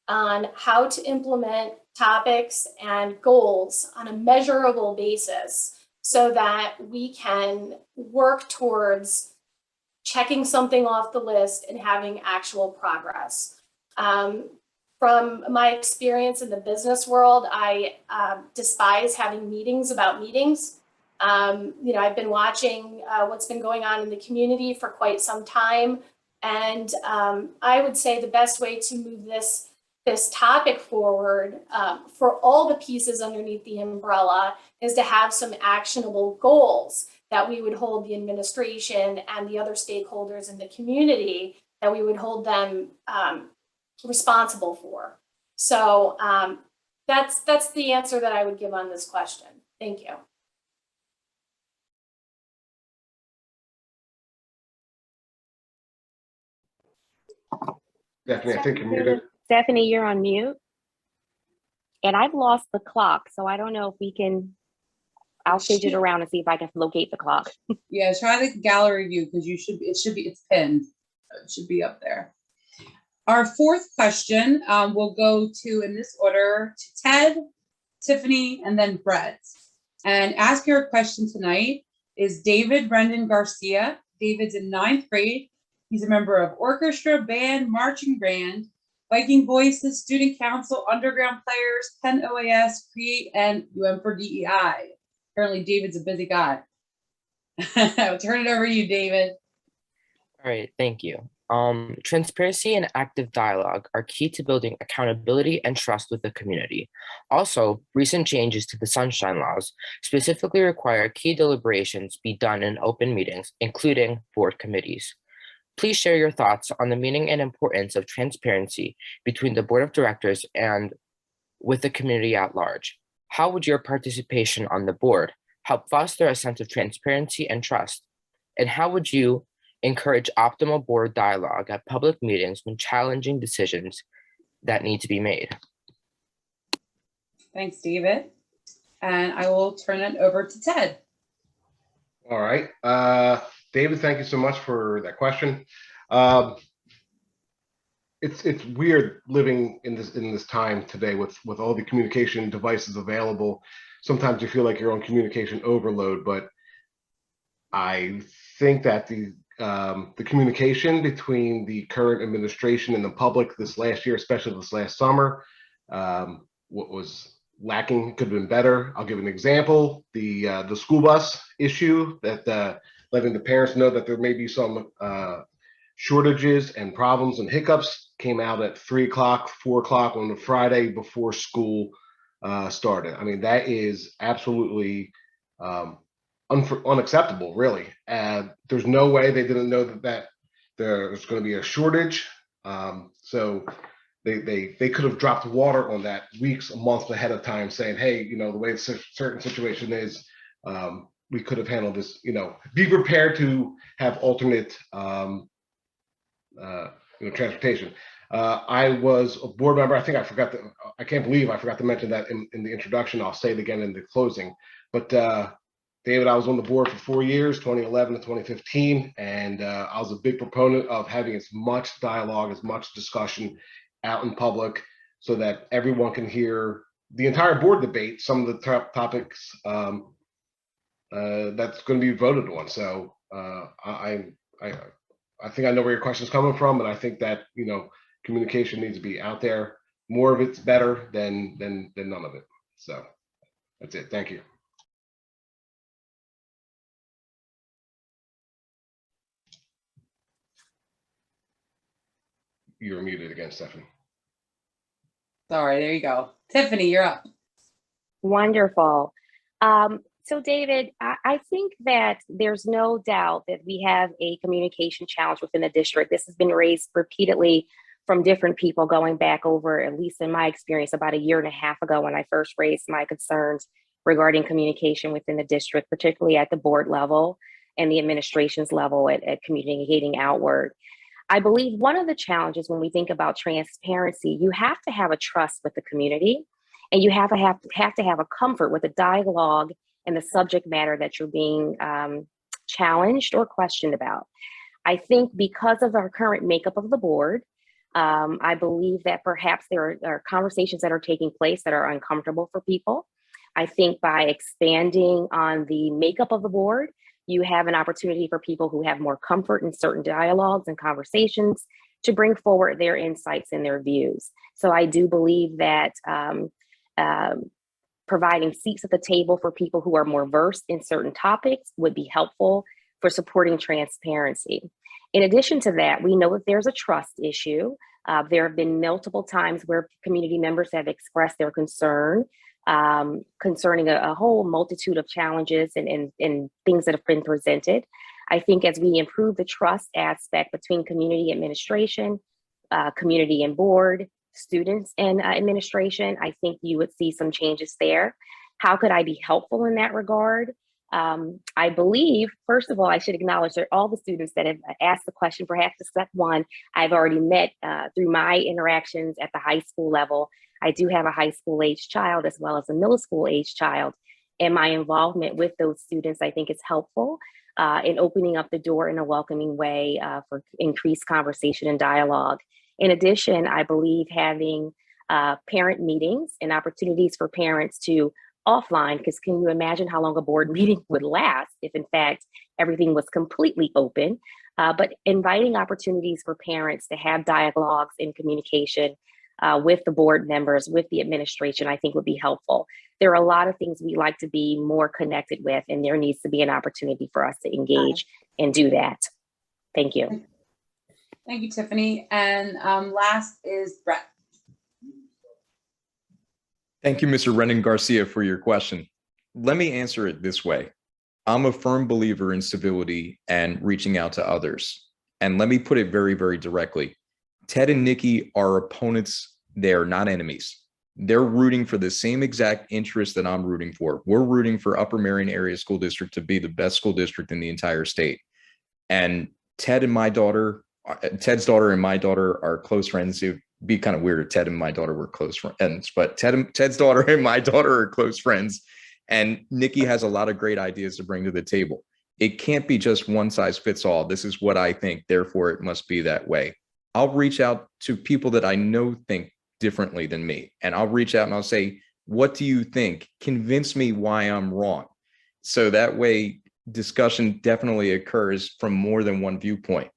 on how to implement topics and goals on a measurable basis so that we can work towards checking something off the list and having actual progress. From my experience in the business world, I despise having meetings about meetings. I've been watching what's been going on in the community for quite some time. And I would say the best way to move this topic forward for all the pieces underneath the umbrella is to have some actionable goals that we would hold the administration and the other stakeholders in the community, that we would hold them responsible for. So that's the answer that I would give on this question. Thank you. Stephanie, I think you're muted. Stephanie, you're on mute. And I've lost the clock, so I don't know if we can, I'll fidget around and see if I can locate the clock. Yeah, try the gallery view because it's pinned. It should be up there. Our fourth question will go to, in this order, to Ted, Tiffany, and then Brett. And ask your question tonight is David Brendan Garcia. David's in 9th grade. He's a member of orchestra, band, marching band, Viking Voices, Student Council, Underground Players, Penn OAS, Create, and for DEI. Apparently, David's a busy guy. I'll turn it over to you, David. All right, thank you. Transparency and active dialogue are key to building accountability and trust with the community. Also, recent changes to the Sunshine Laws specifically require key deliberations be done in open meetings, including board committees. Please share your thoughts on the meaning and importance of transparency between the board of directors and with the community at large. How would your participation on the board help foster a sense of transparency and trust? And how would you encourage optimal board dialogue at public meetings when challenging decisions that need to be made? Thanks, David. And I will turn it over to Ted. All right. David, thank you so much for that question. It's weird living in this time today with all the communication devices available. Sometimes you feel like you're on communication overload, but I think that the communication between the current administration and the public this last year, especially this last summer, what was lacking could have been better. I'll give an example: the school bus issue, that letting the parents know that there may be some shortages and problems and hiccups came out at 3 o'clock, 4 o'clock on the Friday before school started. I mean, that is absolutely unacceptable, really. There's no way they didn't know that there's going to be a shortage. So they could have dropped water on that weeks, months ahead of time, saying, hey, the way the certain situation is, we could have handled this, be prepared to have alternate transportation. I was a board member. I think I can't believe I forgot to mention that in the introduction. I'll say it again in the closing. But David, I was on the board for 4 years, 2011 to 2015, and I was a big proponent of having as much dialogue, as much discussion out in public so that everyone can hear the entire board debate, some of the top topics that's going to be voted on. So I think I know where your question is coming from, and I think that communication needs to be out there. More of it's better than none of it. So that's it. Thank you. You're muted again, Stephanie. Sorry, there you go. Tiffany, you're up. Wonderful. So David, I think that there's no doubt that we have a communication challenge within the district. This has been raised repeatedly from different people going back over, at least in my experience, about 1.5 years ago when I first raised my concerns regarding communication within the district, particularly at the board level and the administration's level at communicating outward. I believe one of the challenges when we think about transparency, you have to have a trust with the community, and you have to have a comfort with the dialogue and the subject matter that you're being challenged or questioned about. I think because of our current makeup of the board, I believe that perhaps there are conversations that are taking place that are uncomfortable for people. I think by expanding on the makeup of the board, you have an opportunity for people who have more comfort in certain dialogues and conversations to bring forward their insights and their views. So I do believe that providing seats at the table for people who are more versed in certain topics would be helpful for supporting transparency. In addition to that, we know that there's a trust issue. There have been multiple times where community members have expressed their concern concerning a whole multitude of challenges and things that have been presented. I think as we improve the trust aspect between community administration, community and board, students and administration, I think you would see some changes there. How could I be helpful in that regard? I believe, first of all, I should acknowledge that all the students that have asked the question, perhaps the step one, I've already met through my interactions at the high school level. I do have a high school age child as well as a middle school age child. And my involvement with those students, I think, is helpful in opening up the door in a welcoming way for increased conversation and dialogue. In addition, I believe having parent meetings and opportunities for parents to offline, because can you imagine how long a board meeting would last if in fact everything was completely open, but inviting opportunities for parents to have dialogues and communication with the board members, with the administration, I think would be helpful. There are a lot of things we like to be more connected with, and there needs to be an opportunity for us to engage and do that. Thank you. Thank you, Tiffany. And last is Brett. Thank you, Mr. Renan Garcia, for your question. Let me answer it this way. I'm a firm believer in civility and reaching out to others. And let me put it very, very directly. Ted and Nikki are opponents. They are not enemies. They're rooting for the same exact interest that I'm rooting for. We're rooting for Upper Merion Area School District to be the best school district in the entire state. And Ted's daughter and my daughter are close friends. It'd be kind of weird if Ted and my daughter were close friends, but Ted's daughter and my daughter are close friends. And Nikki has a lot of great ideas to bring to the table. It can't be just one size fits all. This is what I think, therefore it must be that way. I'll reach out to people that I know think differently than me. And I'll reach out and I'll say, what do you think? Convince me why I'm wrong. So that way discussion definitely occurs from more than one viewpoint.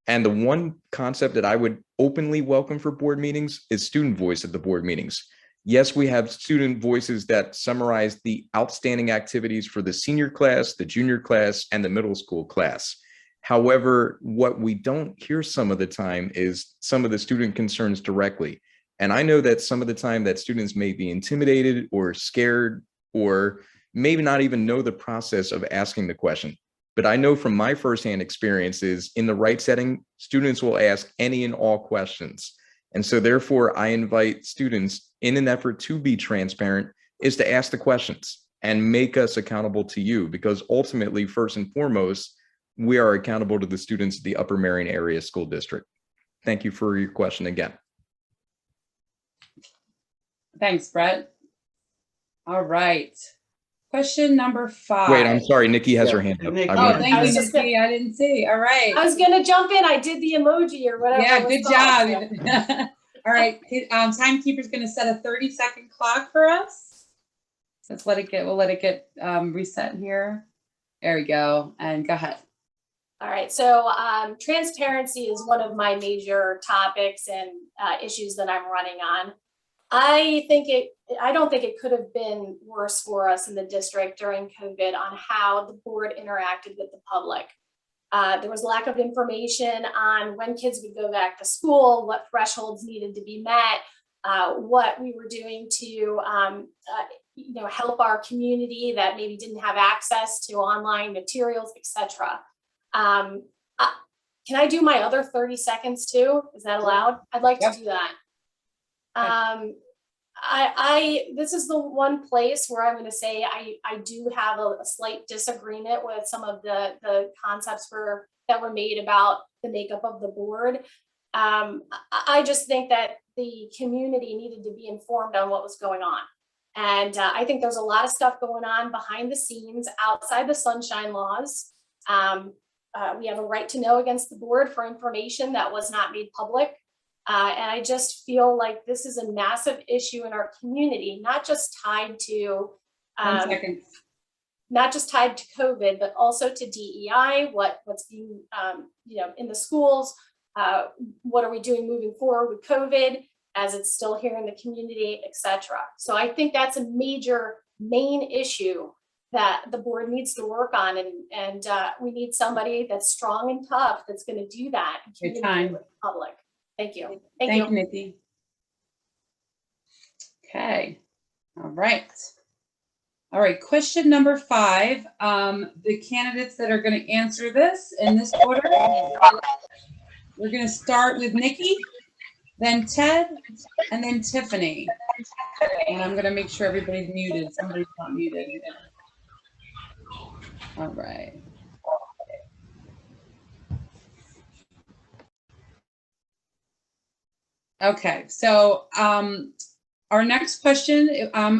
And the one concept that I would openly welcome for board meetings is student voice at the board meetings. Yes, we have student voices that summarize the outstanding activities for the senior class, the junior class, and the middle school class. However, what we don't hear some of the time is some of the student concerns directly. And I know that some of the time that students may be intimidated or scared or maybe not even know the process of asking the question. But I know from my firsthand experiences, in the right setting, students will ask any and all questions. And so therefore, I invite students in an effort to be transparent is to ask the questions and make us accountable to you, because ultimately, first and foremost, we are accountable to the students of the Upper Merion Area School District. Thank you for your question again. Thanks, Brett. All right. Question number 5. Wait, I'm sorry. Nikki has her hand up. Nikki. Oh, thank you, Nikki. I didn't see. All right. I was gonna jump in. I did the emoji or whatever. Yeah, it was good called. job. All right. Timekeeper's going to set a 30-second clock for us. Let's let it get. We'll let it get reset here. There we go. And go ahead. All right, so transparency is one of my major topics and issues that I'm running on. I don't think it could have been worse for us in the district during COVID on how the board interacted with the public. There was lack of information on when kids would go back to school, what thresholds needed to be met, what we were doing to help our community that maybe didn't have access to online materials, etc. Can I do my other 30 seconds too? Is that allowed? I'd like to do that. This is the one place where I'm going to say I do have a slight disagreement with some of the concepts for that were made about the makeup of the board. I just think that the community needed to be informed on what was going on. And I think there's a lot of stuff going on behind the scenes outside the sunshine laws. We have a right to know against the board for information that was not made public. And I just feel like this is a massive issue in our community, not just tied to 1 second. not just tied to COVID, but also to DEI, what's being, in the schools. What are we doing moving forward with COVID as it's still here in the community, et cetera. So I think that's a main issue that the board needs to work on. And we need somebody that's strong and tough that's going to do that and communicate with the public. Thank you. Thank you, Nikki. Okay. All right. All right. Question number 5. The candidates that are going to answer this in this order, we're going to start with Nikki, then Ted, and then Tiffany. And I'm going to make sure everybody's muted. Somebody's not muted. All right. Okay, so our next question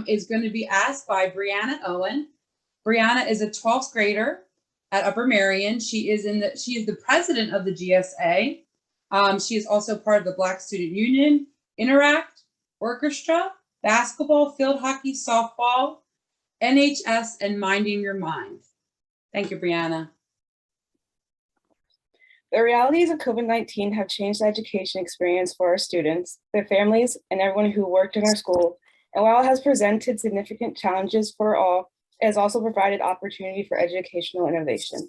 is going to be asked by Brianna Owen. Brianna is a 12th grader at Upper Merion. She is the president of the GSA. She is also part of the Black Student Union, Interact, Orchestra, basketball, field hockey, softball, NHS, and Minding Your Mind. Thank you, Brianna. The realities of COVID-19 have changed the education experience for our students, their families, and everyone who worked in our school. And while it has presented significant challenges for all, it has also provided opportunity for educational innovation.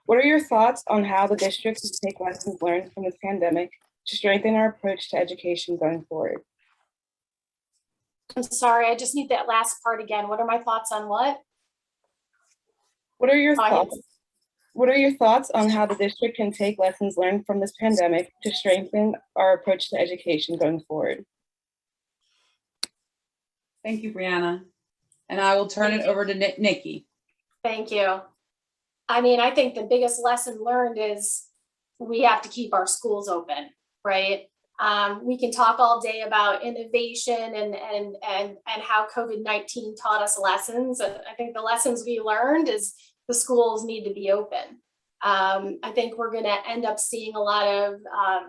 What are your thoughts on how the district can take lessons learned from this pandemic to strengthen our approach to education going forward? I'm sorry, I just need that last part again. What are my thoughts on what? What are your thoughts? What are your thoughts on how the district can take lessons learned from this pandemic to strengthen our approach to education going forward? Thank you, Brianna. And I will turn it over to Nikki. Thank you. I mean, I think the biggest lesson learned is we have to keep our schools open, right? We can talk all day about innovation and how COVID-19 taught us lessons. I think the lessons we learned is the schools need to be open. I think we're going to end up seeing a lot of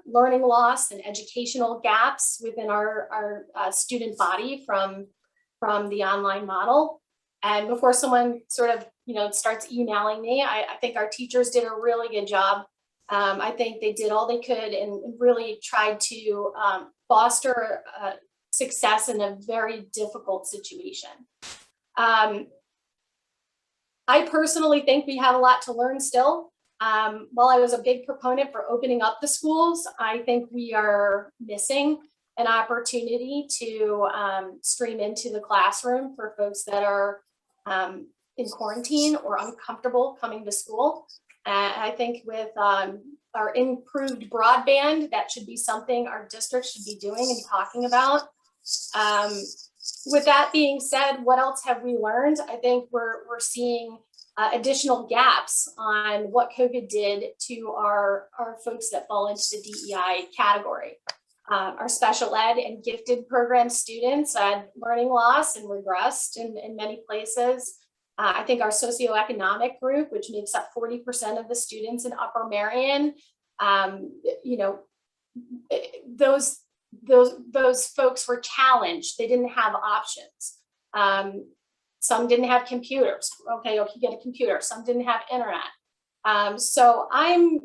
learning loss and educational gaps within our student body from the online model. And before someone sort of, starts emailing me, I think our teachers did a really good job. I think they did all they could and really tried to foster success in a very difficult situation. I personally think we have a lot to learn still. While I was a big proponent for opening up the schools, I think we are missing an opportunity to stream into the classroom for folks that are in quarantine or uncomfortable coming to school. I think with our improved broadband, that should be something our district should be doing and talking about. With that being said, what else have we learned? I think we're seeing additional gaps on what COVID did to our folks that fall into the DEI category. Our special ed and gifted program students had learning loss and regressed in many places. I think our socioeconomic group, which makes up 40% of the students in Upper Merion, those folks were challenged. They didn't have options. Some didn't have computers. Okay, you get a computer. Some didn't have internet. So I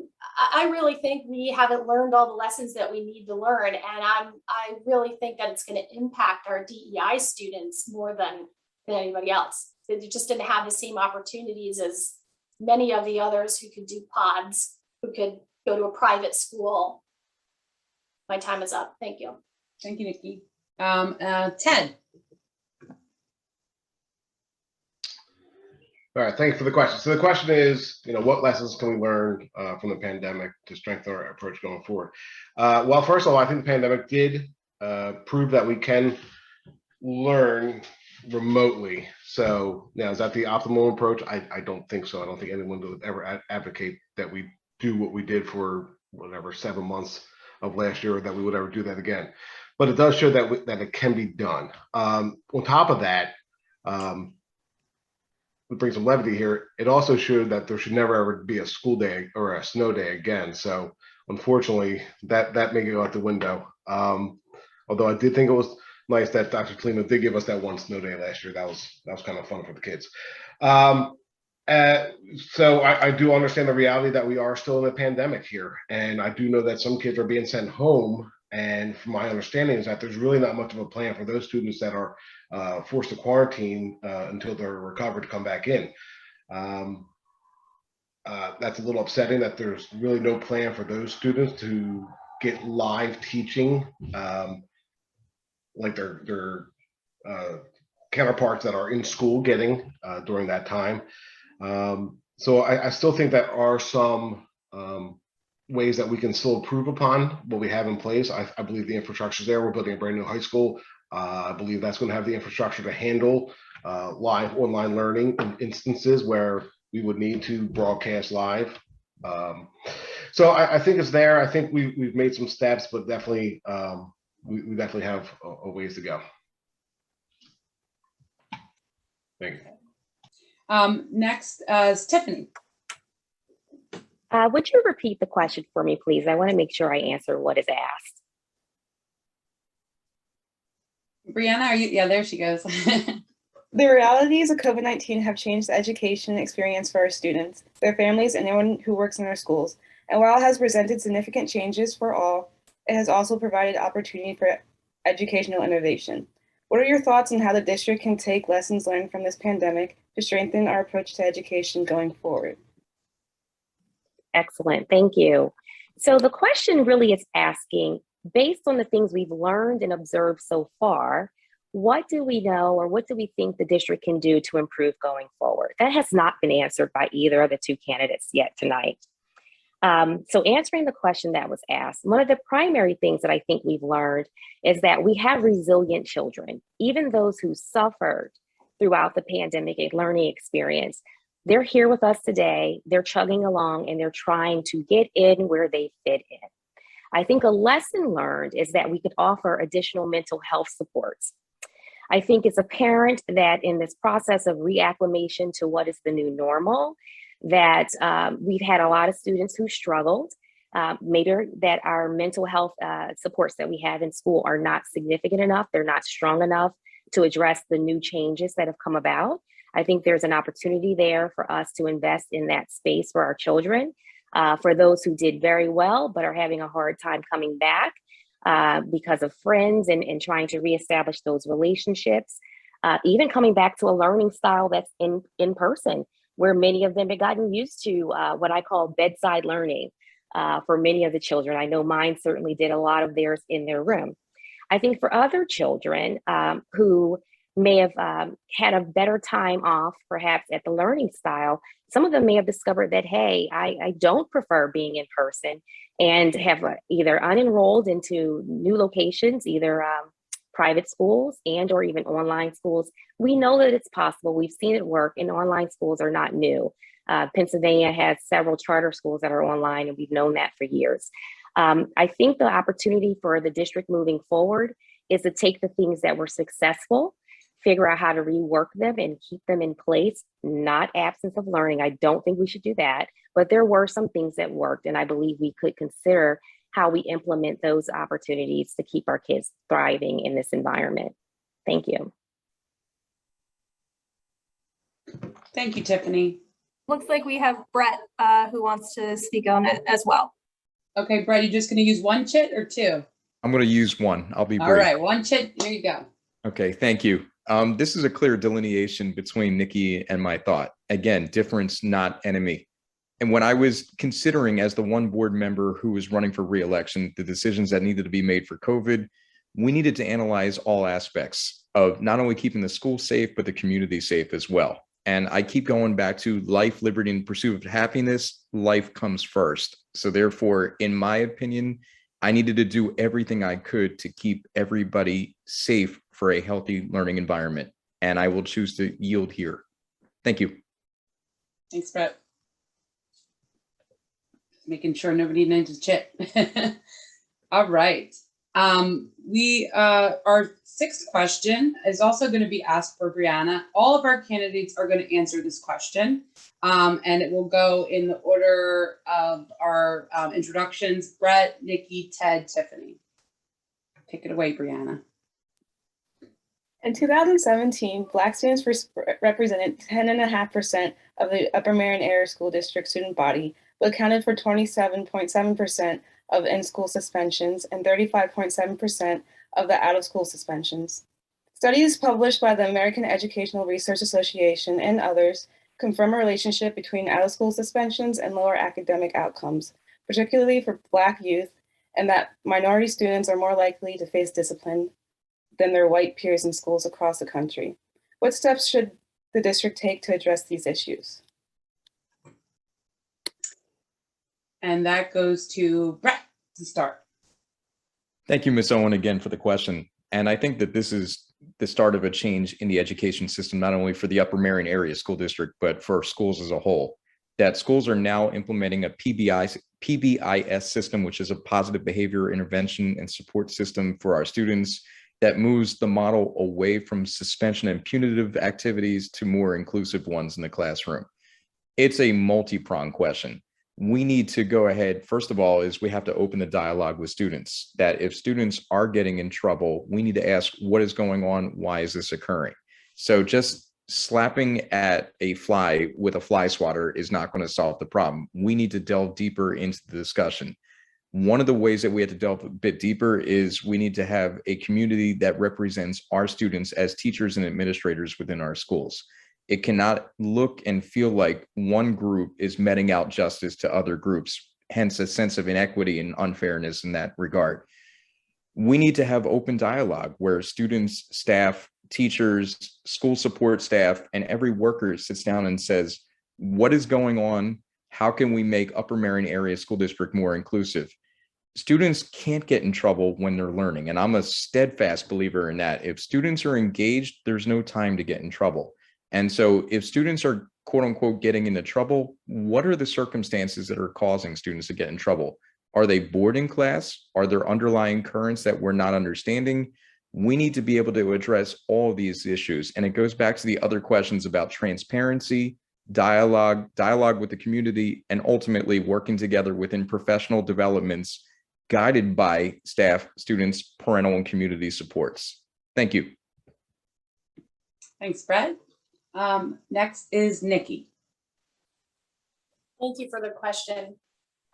really think we haven't learned all the lessons that we need to learn, and I really think that it's going to impact our DEI students more than anybody else. They just didn't have the same opportunities as many of the others who could do pods, who could go to a private school. My time is up. Thank you. Thank you, Nikki. Ted. All right, thank you for the question. So the question is, what lessons can we learn from the pandemic to strengthen our approach going forward? Well, first of all, I think the pandemic did prove that we can learn remotely. So now, is that the optimal approach? I don't think so. I don't think anyone would ever advocate that we do what we did for whatever 7 months of last year, or that we would ever do that again. But it does show that that it can be done. On top of that, we bring some levity here. It also showed that there should never ever be a school day or a snow day again. So unfortunately, that may go out the window. Although I did think it was nice that Dr. Klima did give us that one snow day last year. That was kind of fun for the kids. So I do understand the reality that we are still in a pandemic here, and I do know that some kids are being sent home. And from my understanding is that there's really not much of a plan for those students that are forced to quarantine until they're recovered to come back in. That's a little upsetting that there's really no plan for those students to get live teaching like their counterparts that are in school getting during that time. So I still think that are some ways that we can still improve upon what we have in place. I believe the infrastructure is there. We're building a brand new high school. I believe that's going to have the infrastructure to handle live online learning in instances where we would need to broadcast live. So I think it's there. I think we've made some steps, but definitely we definitely have a ways to go. Thank you. Next is Tiffany. Would you repeat the question for me, please? I want to make sure I answer what is asked. Brianna, are you? Yeah, there she goes. The realities of COVID-19 have changed the education experience for our students, their families, and anyone who works in our schools. And while it has presented significant changes for all, it has also provided opportunity for educational innovation. What are your thoughts on how the district can take lessons learned from this pandemic to strengthen our approach to education going forward? Excellent, thank you. So the question really is asking, based on the things we've learned and observed so far, what do we know or what do we think the district can do to improve going forward? That has not been answered by either of the two candidates yet tonight. So answering the question that was asked, one of the primary things that I think we've learned is that we have resilient children, even those who suffered throughout the pandemic learning experience. They're here with us today, they're chugging along and they're trying to get in where they fit in. I think a lesson learned is that we could offer additional mental health supports. I think it's apparent that in this process of reacclimation to what is the new normal, that we've had a lot of students who struggled, maybe that our mental health supports that we have in school are not significant enough, they're not strong enough to address the new changes that have come about. I think there's an opportunity there for us to invest in that space for our children. For those who did very well, but are having a hard time coming back because of friends and trying to reestablish those relationships, even coming back to a learning style that's in person, where many of them have gotten used to what I call bedside learning for many of the children. I know mine certainly did a lot of theirs in their room. I think for other children who may have had a better time off, perhaps at the learning style, some of them may have discovered that, hey, I don't prefer being in person and have either unenrolled into new locations, either private schools and or even online schools. We know that it's possible. We've seen it work, and online schools are not new. Pennsylvania has several charter schools that are online, and we've known that for years. I think the opportunity for the district moving forward is to take the things that were successful, figure out how to rework them and keep them in place, not absence of learning. I don't think we should do that, but there were some things that worked, and I believe we could consider how we implement those opportunities to keep our kids thriving in this environment. Thank you. Thank you, Tiffany. Looks like we have Brett who wants to speak on it as well. Okay, Brett, you just going to use one chit or two? I'm going to use one. I'll be brief. All right, one chit. Here you go. Okay, thank you. This is a clear delineation between Nikki and my thought. Again, difference, not enemy. And when I was considering, as the one board member who was running for re-election, the decisions that needed to be made for COVID, we needed to analyze all aspects of not only keeping the school safe, but the community safe as well. And I keep going back to life, liberty, and pursuit of happiness. Life comes first. So therefore, in my opinion, I needed to do everything I could to keep everybody safe for a healthy learning environment. And I will choose to yield here. Thank you. Thanks, Brett. making sure nobody needs a chip. All right. Our sixth question is also going to be asked for Brianna. All of our candidates are going to answer this question, and it will go in the order of our introductions: Brett, Nikki, Ted, Tiffany. Take it away, Brianna. In 2017, Black students represented 10.5% of the Upper Merion Area School District student body, but accounted for 27.7% of in-school suspensions and 35.7% of the out-of-school suspensions. Studies published by the American Educational Research Association and others confirm a relationship between out-of-school suspensions and lower academic outcomes, particularly for Black youth, and that minority students are more likely to face discipline than their white peers in schools across the country. What steps should the district take to address these issues? And that goes to Brett to start. Thank you, Ms. Owen, again for the question. And I think that this is the start of a change in the education system, not only for the Upper Merion Area School District, but for schools as a whole. That schools are now implementing a PBIS system, which is a positive behavior intervention and support system for our students that moves the model away from suspension and punitive activities to more inclusive ones in the classroom. It's a multi-pronged question. We need to go ahead, first of all, is we have to open the dialogue with students, that if students are getting in trouble, we need to ask what is going on, why is this occurring? So just slapping at a fly with a fly swatter is not going to solve the problem. We need to delve deeper into the discussion. One of the ways that we have to delve a bit deeper is we need to have a community that represents our students as teachers and administrators within our schools. It cannot look and feel like one group is meting out justice to other groups, hence a sense of inequity and unfairness in that regard. We need to have open dialogue where students, staff, teachers, school support staff, and every worker sits down and says, what is going on? How can we make Upper Merion Area School District more inclusive? Students can't get in trouble when they're learning, and I'm a steadfast believer in that. If students are engaged, there's no time to get in trouble. And so if students are quote unquote getting into trouble, what are the circumstances that are causing students to get in trouble? Are they bored in class? Are there underlying currents that we're not understanding? We need to be able to address all of these issues. And it goes back to the other questions about transparency, dialogue with the community, and ultimately working together within professional developments guided by staff, students, parental, and community supports. Thank you. Thanks, Brett. Next is Nikki. Thank you for the question.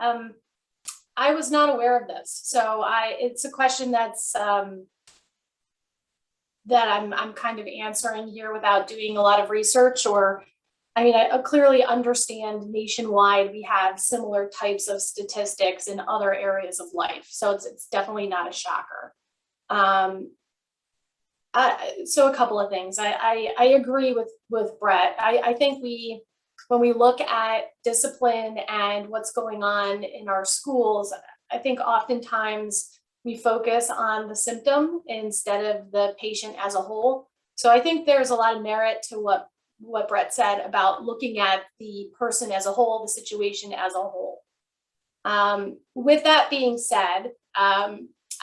I was not aware of this, so it's a question that's that I'm kind of answering here without doing a lot of research. I clearly understand nationwide we have similar types of statistics in other areas of life, so it's definitely not a shocker. So a couple of things. I agree with Brett. I think when we look at discipline and what's going on in our schools, I think oftentimes we focus on the symptom instead of the patient as a whole. So I think there's a lot of merit to what Brett said about looking at the person as a whole, the situation as a whole. With that being said,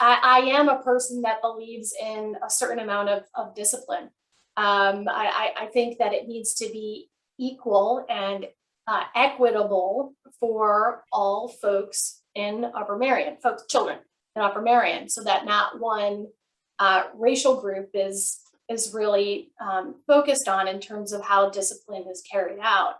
I am a person that believes in a certain amount of discipline. I think that it needs to be equal and equitable for all folks in Upper Merion, children in Upper Merion, so that not one racial group is really focused on in terms of how discipline is carried out.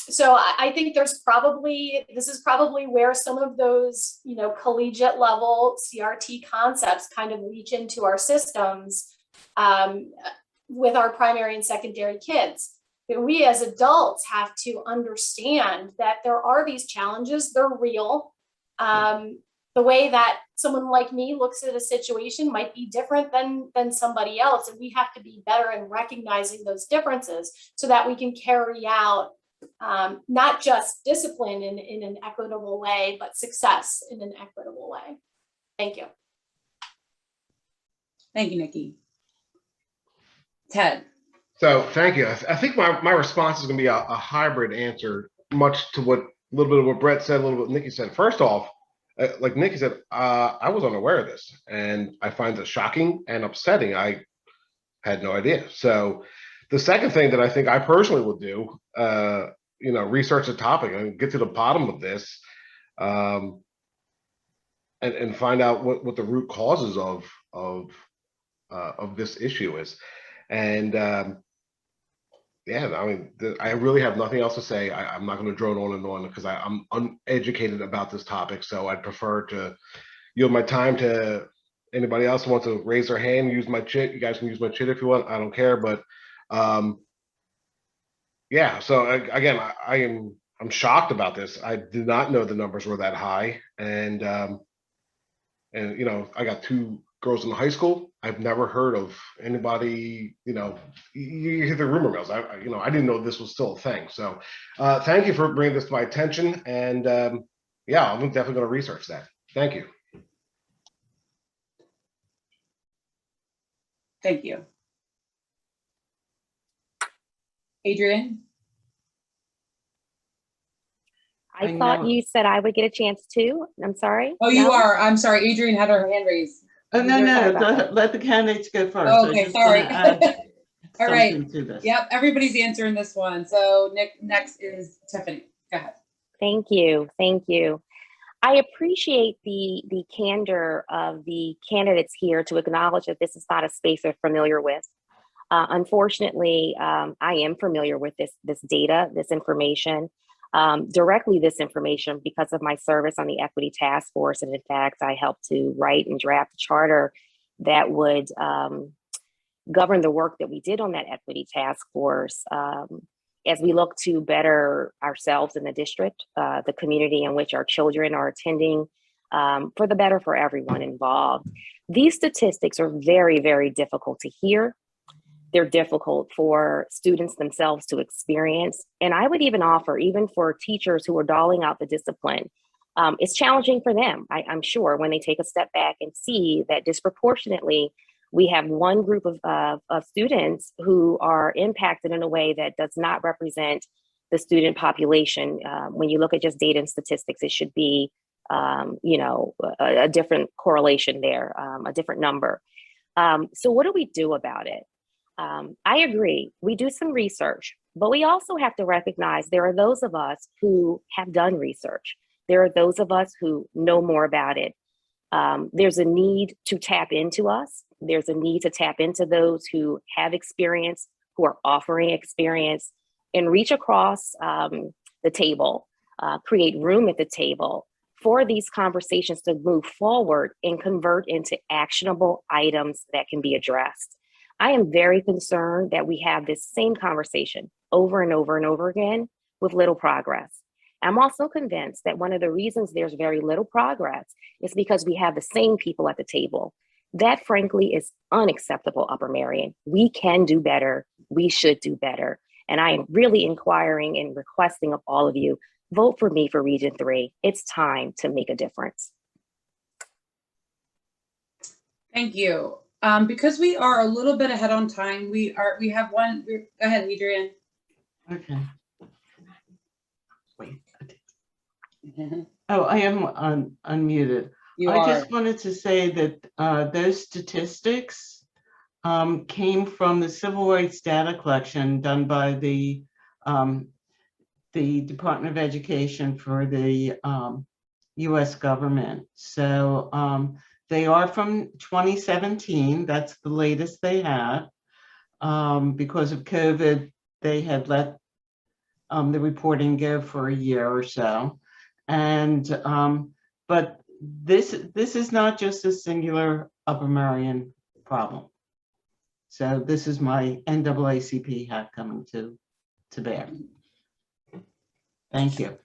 So I think this is probably where some of those, collegiate level CRT concepts kind of reach into our systems with our primary and secondary kids. But we as adults have to understand that there are these challenges, they're real. The way that someone like me looks at a situation might be different than somebody else. And we have to be better in recognizing those differences so that we can carry out not just discipline in an equitable way, but success in an equitable way. Thank you. Thank you, Nikki. Ted. So thank you. I think my response is going to be a hybrid answer, much to what little bit of what Brett said, a little bit what Nikki said. First off, like Nikki said, I was unaware of this, and I find it shocking and upsetting. I had no idea. So the second thing that I think I personally would do, research the topic and get to the bottom of this, and find out what the root causes of this issue is. And I really have nothing else to say. I'm not going to drone on and on because I'm uneducated about this topic. So I'd prefer to yield my time to anybody else who wants to raise their hand, use my chit. You guys can use my chit if you want. I don't care. But so again, I'm shocked about this. I did not know the numbers were that high. And I got 2 girls in high school. I've never heard of anybody, you hear the rumor mills. I didn't know this was still a thing. So thank you for bringing this to my attention. And I'm definitely going to research that. Thank you. Thank you. Adrian? I thought you said I would get a chance too. I'm sorry. Oh, you are. I'm sorry. Adrian had her hand raised. Oh, no. Let the candidates go first. Oh, okay, sorry. All right. To this. Yep, everybody's answering this one. So next is Tiffany. Go ahead. Thank you. I appreciate the candor of the candidates here to acknowledge that this is not a space they're familiar with. Unfortunately, I am familiar with this data, this information, directly this information because of my service on the Equity Task Force. And in fact, I helped to write and draft a charter that would govern the work that we did on that Equity Task Force as we look to better ourselves in the district, the community in which our children are attending, for the better for everyone involved. These statistics are very, very difficult to hear. They're difficult for students themselves to experience. And I would even offer, even for teachers who are doling out the discipline, it's challenging for them, I'm sure, when they take a step back and see that disproportionately, we have one group of students who are impacted in a way that does not represent the student population. When you look at just data and statistics, it should be, a different correlation there, a different number. So what do we do about it? I agree, we do some research, but we also have to recognize there are those of us who have done research. There are those of us who know more about it. There's a need to tap into us. There's a need to tap into those who have experience, who are offering experience, and reach across the table, create room at the table for these conversations to move forward and convert into actionable items that can be addressed. I am very concerned that we have this same conversation over and over and over again with little progress. I'm also convinced that one of the reasons there's very little progress is because we have the same people at the table. That, frankly, is unacceptable, Upper Merion. We can do better. We should do better. And I am really inquiring and requesting of all of you, vote for me for Region 3. It's time to make a difference. Thank you. Because we are a little bit ahead on time, we have one. Go ahead, Adrian. Okay. Wait. Oh, I am unmuted. Just wanted to say that those statistics came from the civil rights data collection done by the Department of Education for the U.S. government. So they are from 2017. That's the latest they have. Because of COVID, they had let the reporting go for a year or so. And but this is not just a singular Upper Merion problem. So this is my NAACP hat coming to bear. Thank you.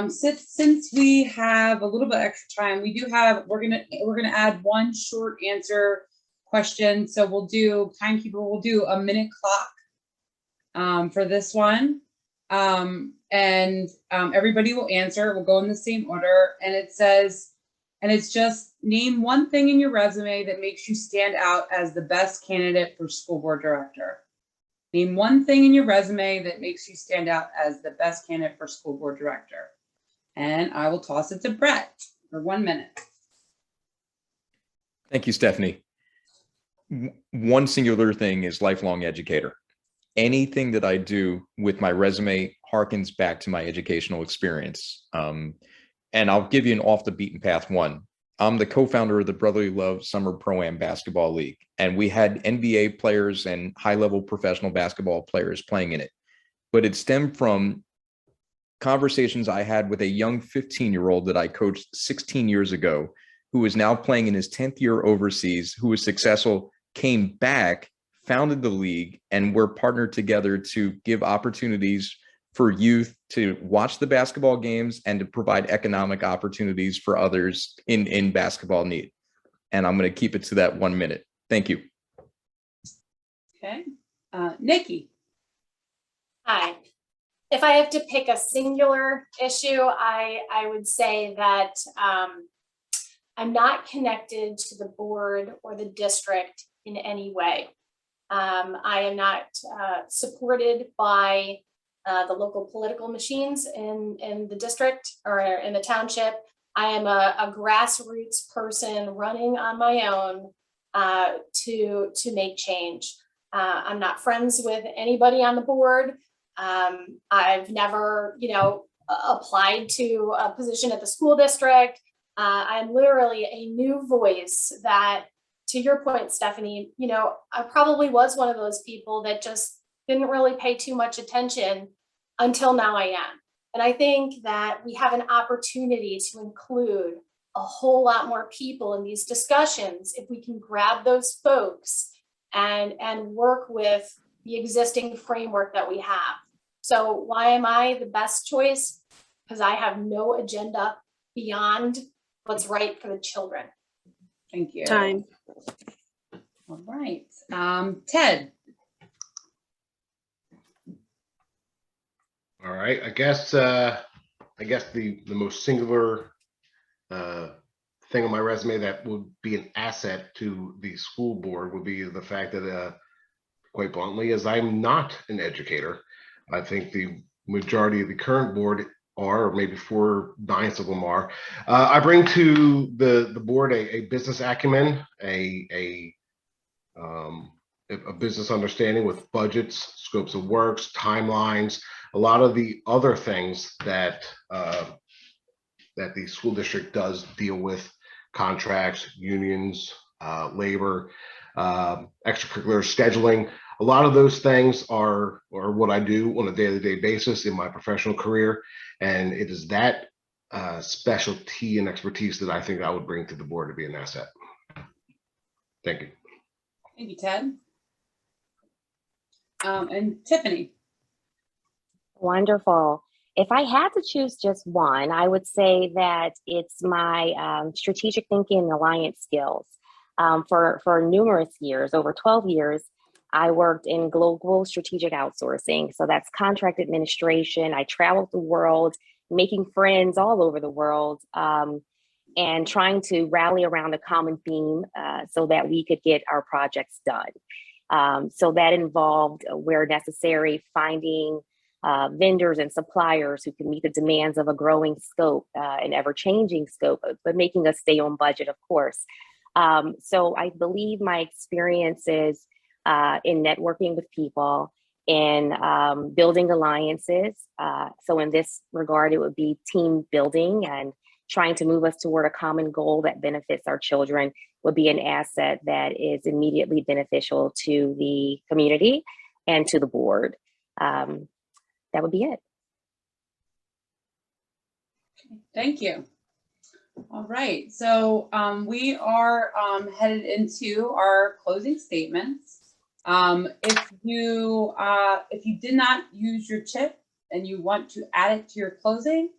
Since we have a little bit extra time, we're gonna add one short answer question. So we'll do timekeeper. We'll do a minute clock for this one. Everybody will answer. We'll go in the same order. And it's just name one thing in your resume that makes you stand out as the best candidate for school board director. Name one thing in your resume that makes you stand out as the best candidate for school board director. And I will toss it to Brett for 1 minute. Thank you, Stephanie. One singular thing is lifelong educator. Anything that I do with my resume harkens back to my educational experience. And I'll give you an off the beaten path one. I'm the co-founder of the Brotherly Love Summer Pro-Am Basketball League, and we had NBA players and high-level professional basketball players playing in it. But it stemmed from conversations I had with a young 15-year-old that I coached 16 years ago, who is now playing in his 10th year overseas, who was successful, came back, founded the league, and we're partnered together to give opportunities for youth to watch the basketball games and to provide economic opportunities for others in basketball need. And I'm going to keep it to that 1 minute. Thank you. Okay. Nikki. Hi. If I have to pick a singular issue, I would say that I'm not connected to the board or the district in any way. I am not supported by the local political machines in the district or in the township. I am a grassroots person running on my own to make change. I'm not friends with anybody on the board. I've never, applied to a position at the school district. I'm literally a new voice that, to your point, Stephanie, I probably was one of those people that just didn't really pay too much attention until now I am. And I think that we have an opportunity to include a whole lot more people in these discussions if we can grab those folks and work with the existing framework that we have. So why am I the best choice? Because I have no agenda beyond what's right for the children. Thank you. Time. All right. Ted. All right. I guess the most singular thing on my resume that would be an asset to the school board would be the fact that, quite bluntly, as I'm not an educator. I think the majority of the current board are, or maybe 4/9 of them are. I bring to the board a business acumen, a business understanding with budgets, scopes of works, timelines, a lot of the other things that the school district does deal with: contracts, unions, labor, extracurricular scheduling. A lot of those things are what I do on a day-to-day basis in my professional career, and it is that specialty and expertise that I think I would bring to the board to be an asset. Thank you. Thank you, Ted. And Tiffany. Wonderful. If I had to choose just one, I would say that it's my strategic thinking and alliance skills. For numerous years, over 12 years, I worked in global strategic outsourcing. So that's contract administration. I traveled the world, making friends all over the world, and trying to rally around a common theme so that we could get our projects done. So that involved, where necessary, finding vendors and suppliers who can meet the demands of a growing scope, an ever-changing scope, but making us stay on budget, of course. So I believe my experiences in networking with people, in building alliances. So in this regard, it would be team building and trying to move us toward a common goal that benefits our children would be an asset that is immediately beneficial to the community and to the board. That would be it. Thank you. All right, so we are headed into our closing statements. If you did not use your chip and you want to add it to your closing,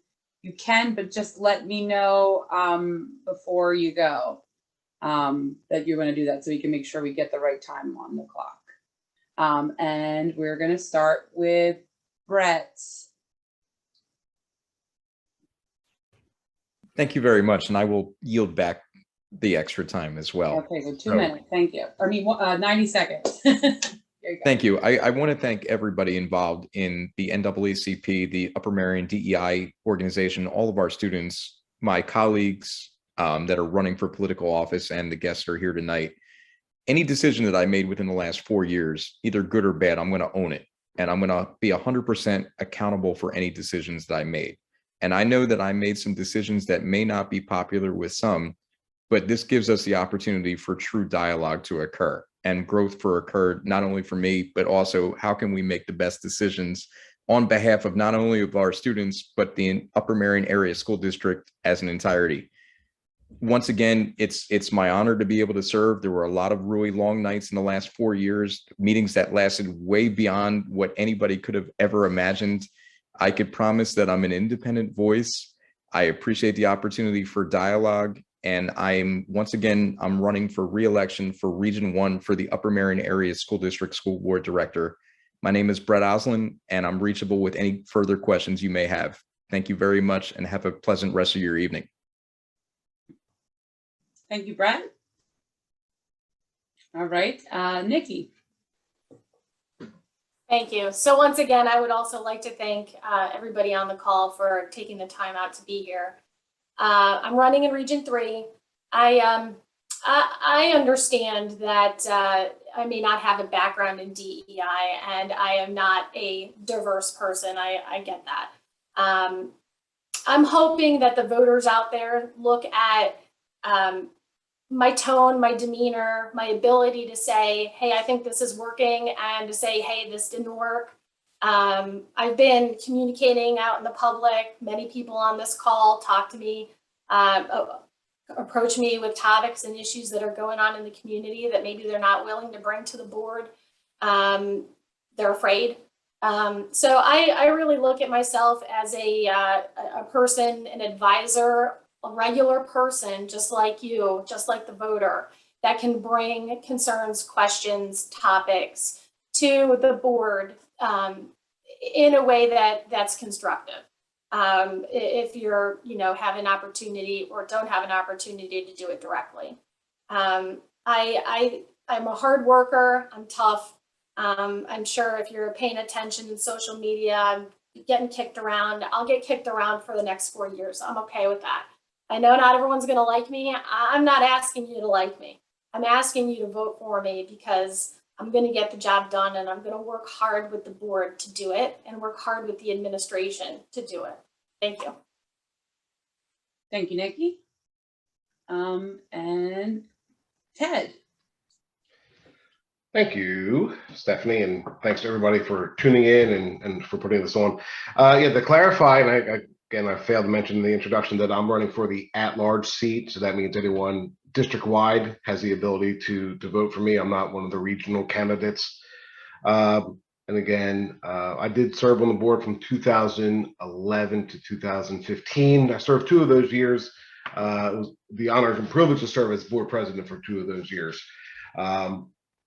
you can, but just let me know before you go that you're going to do that, so we can make sure we get the right time on the clock. And we're going to start with Brett. Thank you very much, and I will yield back the extra time as well. Okay, so 2 minutes. Thank you. I mean, 90 seconds. Thank you. I want to thank everybody involved in the NAACP, the Upper Merion DEI organization, all of our students, my colleagues that are running for political office, and the guests that are here tonight. Any decision that I made within the last 4 years, either good or bad, I'm going to own it. And I'm going to be 100% accountable for any decisions that I made. And I know that I made some decisions that may not be popular with some, but this gives us the opportunity for true dialogue to occur and growth for occur, not only for me, but also how can we make the best decisions on behalf of not only of our students, but the Upper Merion Area School District as an entirety. Once again, it's my honor to be able to serve. There were a lot of really long nights in the last 4 years, meetings that lasted way beyond what anybody could have ever imagined. I could promise that I'm an independent voice. I appreciate the opportunity for dialogue. And I'm running for re-election for Region 1 for the Upper Merion Area School District School Board Director. My name is Brett Oslen, and I'm reachable with any further questions you may have. Thank you very much, and have a pleasant rest of your evening. Thank you, Brett. All right, Nikki. Thank you. So once again, I would also like to thank everybody on the call for taking the time out to be here. I'm running in Region 3. I understand that I may not have a background in DEI, and I am not a diverse person. I get that. I'm hoping that the voters out there look at my tone, my demeanor, my ability to say, hey, I think this is working, and to say, hey, this didn't work. I've been communicating out in the public. Many people on this call talk to me, approach me with topics and issues that are going on in the community that maybe they're not willing to bring to the board. They're afraid. So I really look at myself as a person, an advisor, a regular person, just like you, just like the voter, that can bring concerns, questions, topics to the board in a way that's constructive. If you're, have an opportunity or don't have an opportunity to do it directly. I'm a hard worker. I'm tough. I'm sure if you're paying attention in social media, I'm getting kicked around. I'll get kicked around for the next 4 years. I'm okay with that. I know not everyone's going to like me. I'm not asking you to like me. I'm asking you to vote for me because I'm going to get the job done, and I'm going to work hard with the board to do it and work hard with the administration to do it. Thank you. Thank you, Nikki. And Ted. Thank you, Stephanie, and thanks to everybody for tuning in and for putting this on. To clarify, and I failed to mention in the introduction that I'm running for the at-large seat, so that means anyone district-wide has the ability to vote for me. I'm not one of the regional candidates. And again, I did serve on the board from 2011 to 2015. I served 2 of those years. It was the honor and privilege to serve as board president for 2 of those years.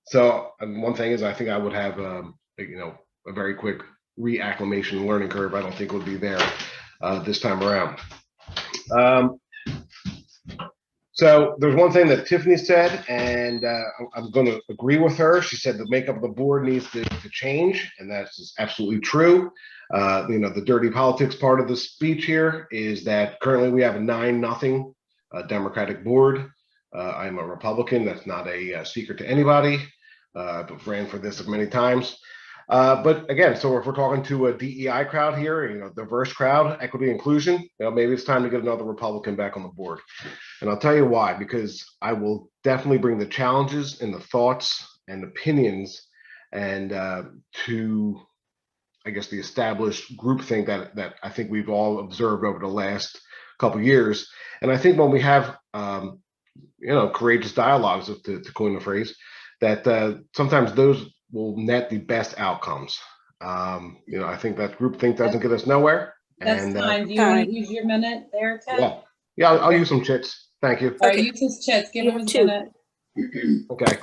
So one thing is, I think I would have a very quick reacclimation learning curve. I don't think would be there this time around. So there's one thing that Tiffany said, and I'm going to agree with her. She said the makeup of the board needs to change, and that's absolutely true. The dirty politics part of the speech here is that currently we have a 9-0 Democratic board. I'm a Republican. That's not a secret to anybody. I've ran for this many times. But again, so if we're talking to a DEI crowd here, diverse crowd, equity, inclusion, maybe it's time to get another Republican back on the board. And I'll tell you why, because I will definitely bring the challenges and the thoughts and opinions and to, I guess, the established groupthink that I think we've all observed over the last couple of years. And I think when we have, courageous dialogues, to coin the phrase, that sometimes those will net the best outcomes. I think that groupthink doesn't get us nowhere. That's time. Do you want to use your minute there, Ted? Yeah, I'll use some chits. Thank you. All right, use his chits. Give him his minute. Okay.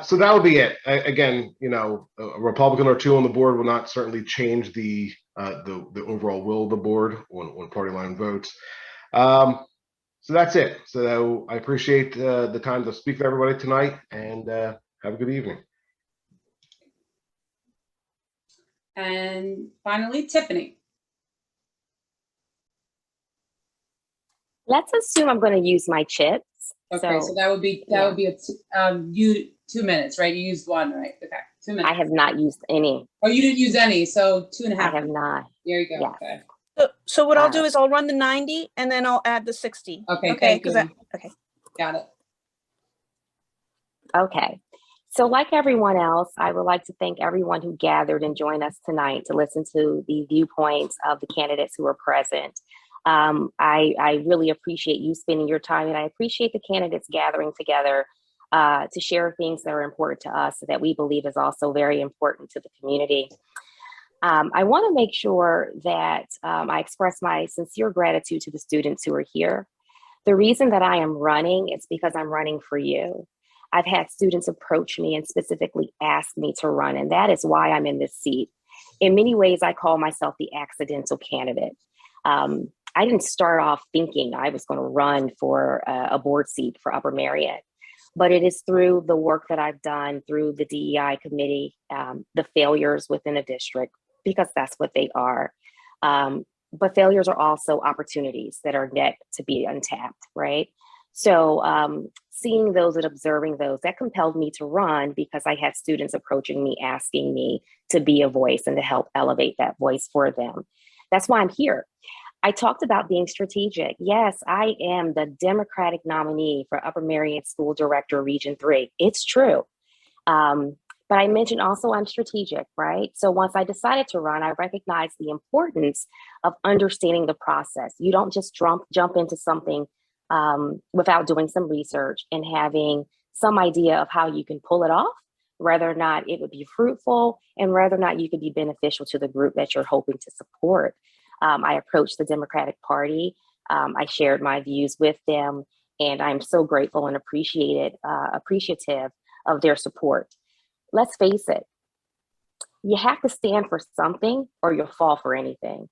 So that would be it. Again, a Republican or 2 on the board will not certainly change the overall will of the board on party line votes. So that's it. So I appreciate the time to speak to everybody tonight, and have a good evening. And finally, Tiffany. Let's assume I'm going to use my chips. Okay, so that would be you 2 minutes, right? You used one, right? Okay, 2 minutes. I have not used any. Oh, you didn't use any, so 2.5. I have not. There you go. Yes. Okay. So what I'll do is I'll run the 90 and then I'll add the 60. Okay, thank you. Okay. Got it. Okay. So like everyone else, I would like to thank everyone who gathered and joined us tonight to listen to the viewpoints of the candidates who were present. I really appreciate you spending your time, and I appreciate the candidates gathering together to share things that are important to us that we believe is also very important to the community. I want to make sure that I express my sincere gratitude to the students who are here. The reason that I am running is because I'm running for you. I've had students approach me and specifically ask me to run, and that is why I'm in this seat. In many ways, I call myself the accidental candidate. I didn't start off thinking I was going to run for a board seat for Upper Merion, but it is through the work that I've done through the DEI committee, the failures within a district, because that's what they are. But failures are also opportunities that are yet to be untapped, right? So seeing those and observing those, that compelled me to run because I had students approaching me, asking me to be a voice and to help elevate that voice for them. That's why I'm here. I talked about being strategic. Yes, I am the Democratic nominee for Upper Merion School Director, Region 3. It's true. But I mentioned also I'm strategic, right? So once I decided to run, I recognized the importance of understanding the process. You don't just jump into something without doing some research and having some idea of how you can pull it off, whether or not it would be fruitful and whether or not you could be beneficial to the group that you're hoping to support. I approached the Democratic Party. I shared my views with them, and I'm so grateful and appreciative of their support. Let's face it, you have to stand for something or you'll fall for anything.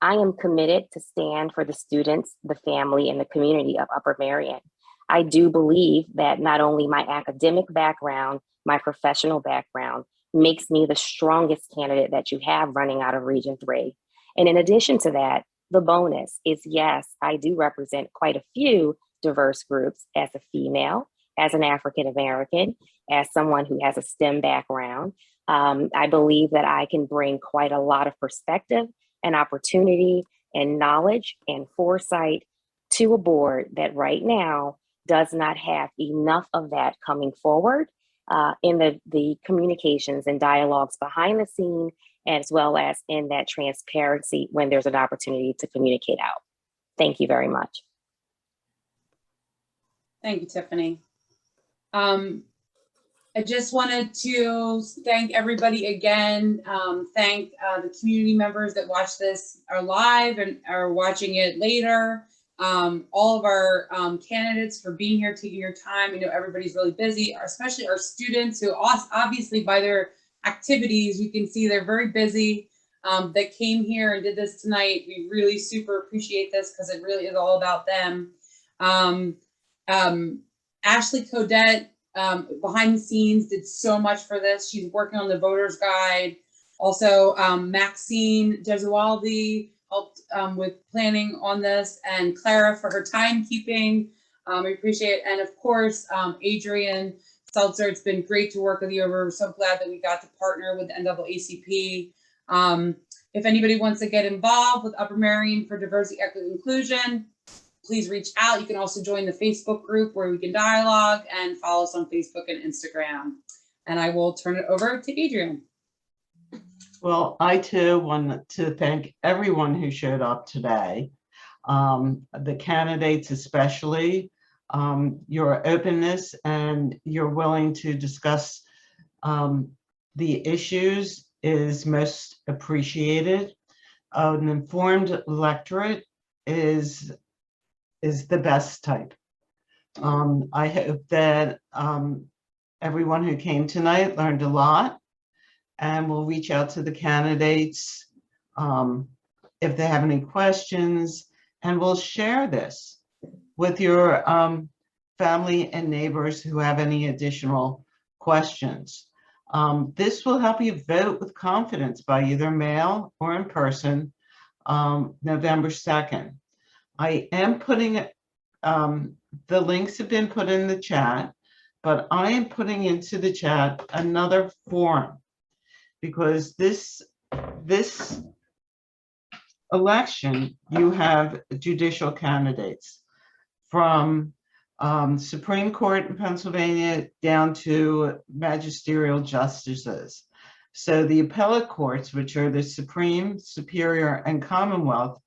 I am committed to stand for the students, the family, and the community of Upper Merion. I do believe that not only my academic background, my professional background makes me the strongest candidate that you have running out of Region 3. And in addition to that, the bonus is, yes, I do represent quite a few diverse groups as a female, as an African American, as someone who has a STEM background. I believe that I can bring quite a lot of perspective and opportunity and knowledge and foresight to a board that right now does not have enough of that coming forward in the communications and dialogues behind the scene, as well as in that transparency when there's an opportunity to communicate out. Thank you very much. Thank you, Tiffany. I just wanted to thank everybody again. Thank the community members that watch this are live and are watching it later. All of our candidates for being here, taking your time. I know everybody's really busy, especially our students who obviously by their activities, you can see they're very busy, that came here and did this tonight. We really super appreciate this because it really is all about them. Ashley Codette, behind the scenes, did so much for this. She's working on the voter's guide. Also, Maxine Jesualdi helped with planning on this, and Clara for her timekeeping. We appreciate it. And of course, Adrian Seltzer, it's been great to work with you. We're so glad that we got to partner with the NAACP. If anybody wants to get involved with Upper Merion for Diversity, Equity, and Inclusion, please reach out. You can also join the Facebook group where we can dialogue, and follow us on Facebook and Instagram. And I will turn it over to Adrian. Well, I too want to thank everyone who showed up today, the candidates especially. Your openness and your willing to discuss the issues is most appreciated. An informed electorate is the best type. I hope that everyone who came tonight learned a lot, and we'll reach out to the candidates if they have any questions, and we'll share this with your family and neighbors who have any additional questions. This will help you vote with confidence by either mail or in person, November 2nd. I am putting it, the links have been put in the chat, but I am putting into the chat another form because this election, you have judicial candidates from Supreme Court in Pennsylvania down to magisterial justices. So the appellate courts, which are the Supreme, Superior, and Commonwealth,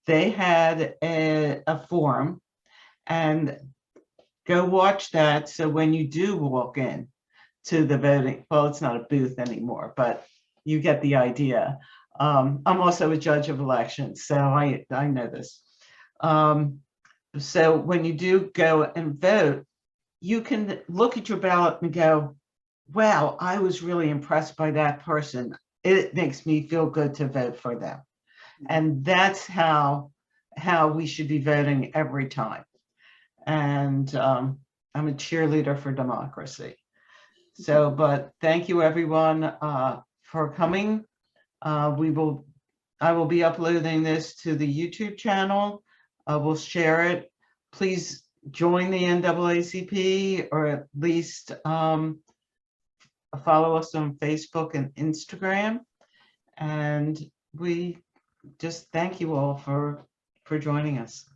they had a forum, and go watch that. So when you do walk in to the voting, well, it's not a booth anymore, but you get the idea. I'm also a judge of elections, so I know this. So when you do go and vote, you can look at your ballot and go, wow, I was really impressed by that person. It makes me feel good to vote for them. And that's how we should be voting every time. And I'm a cheerleader for democracy. So, but thank you everyone for coming. I will be uploading this to the YouTube channel. We'll share it. Please join the NAACP, or at least follow us on Facebook and Instagram. And we just thank you all for joining us.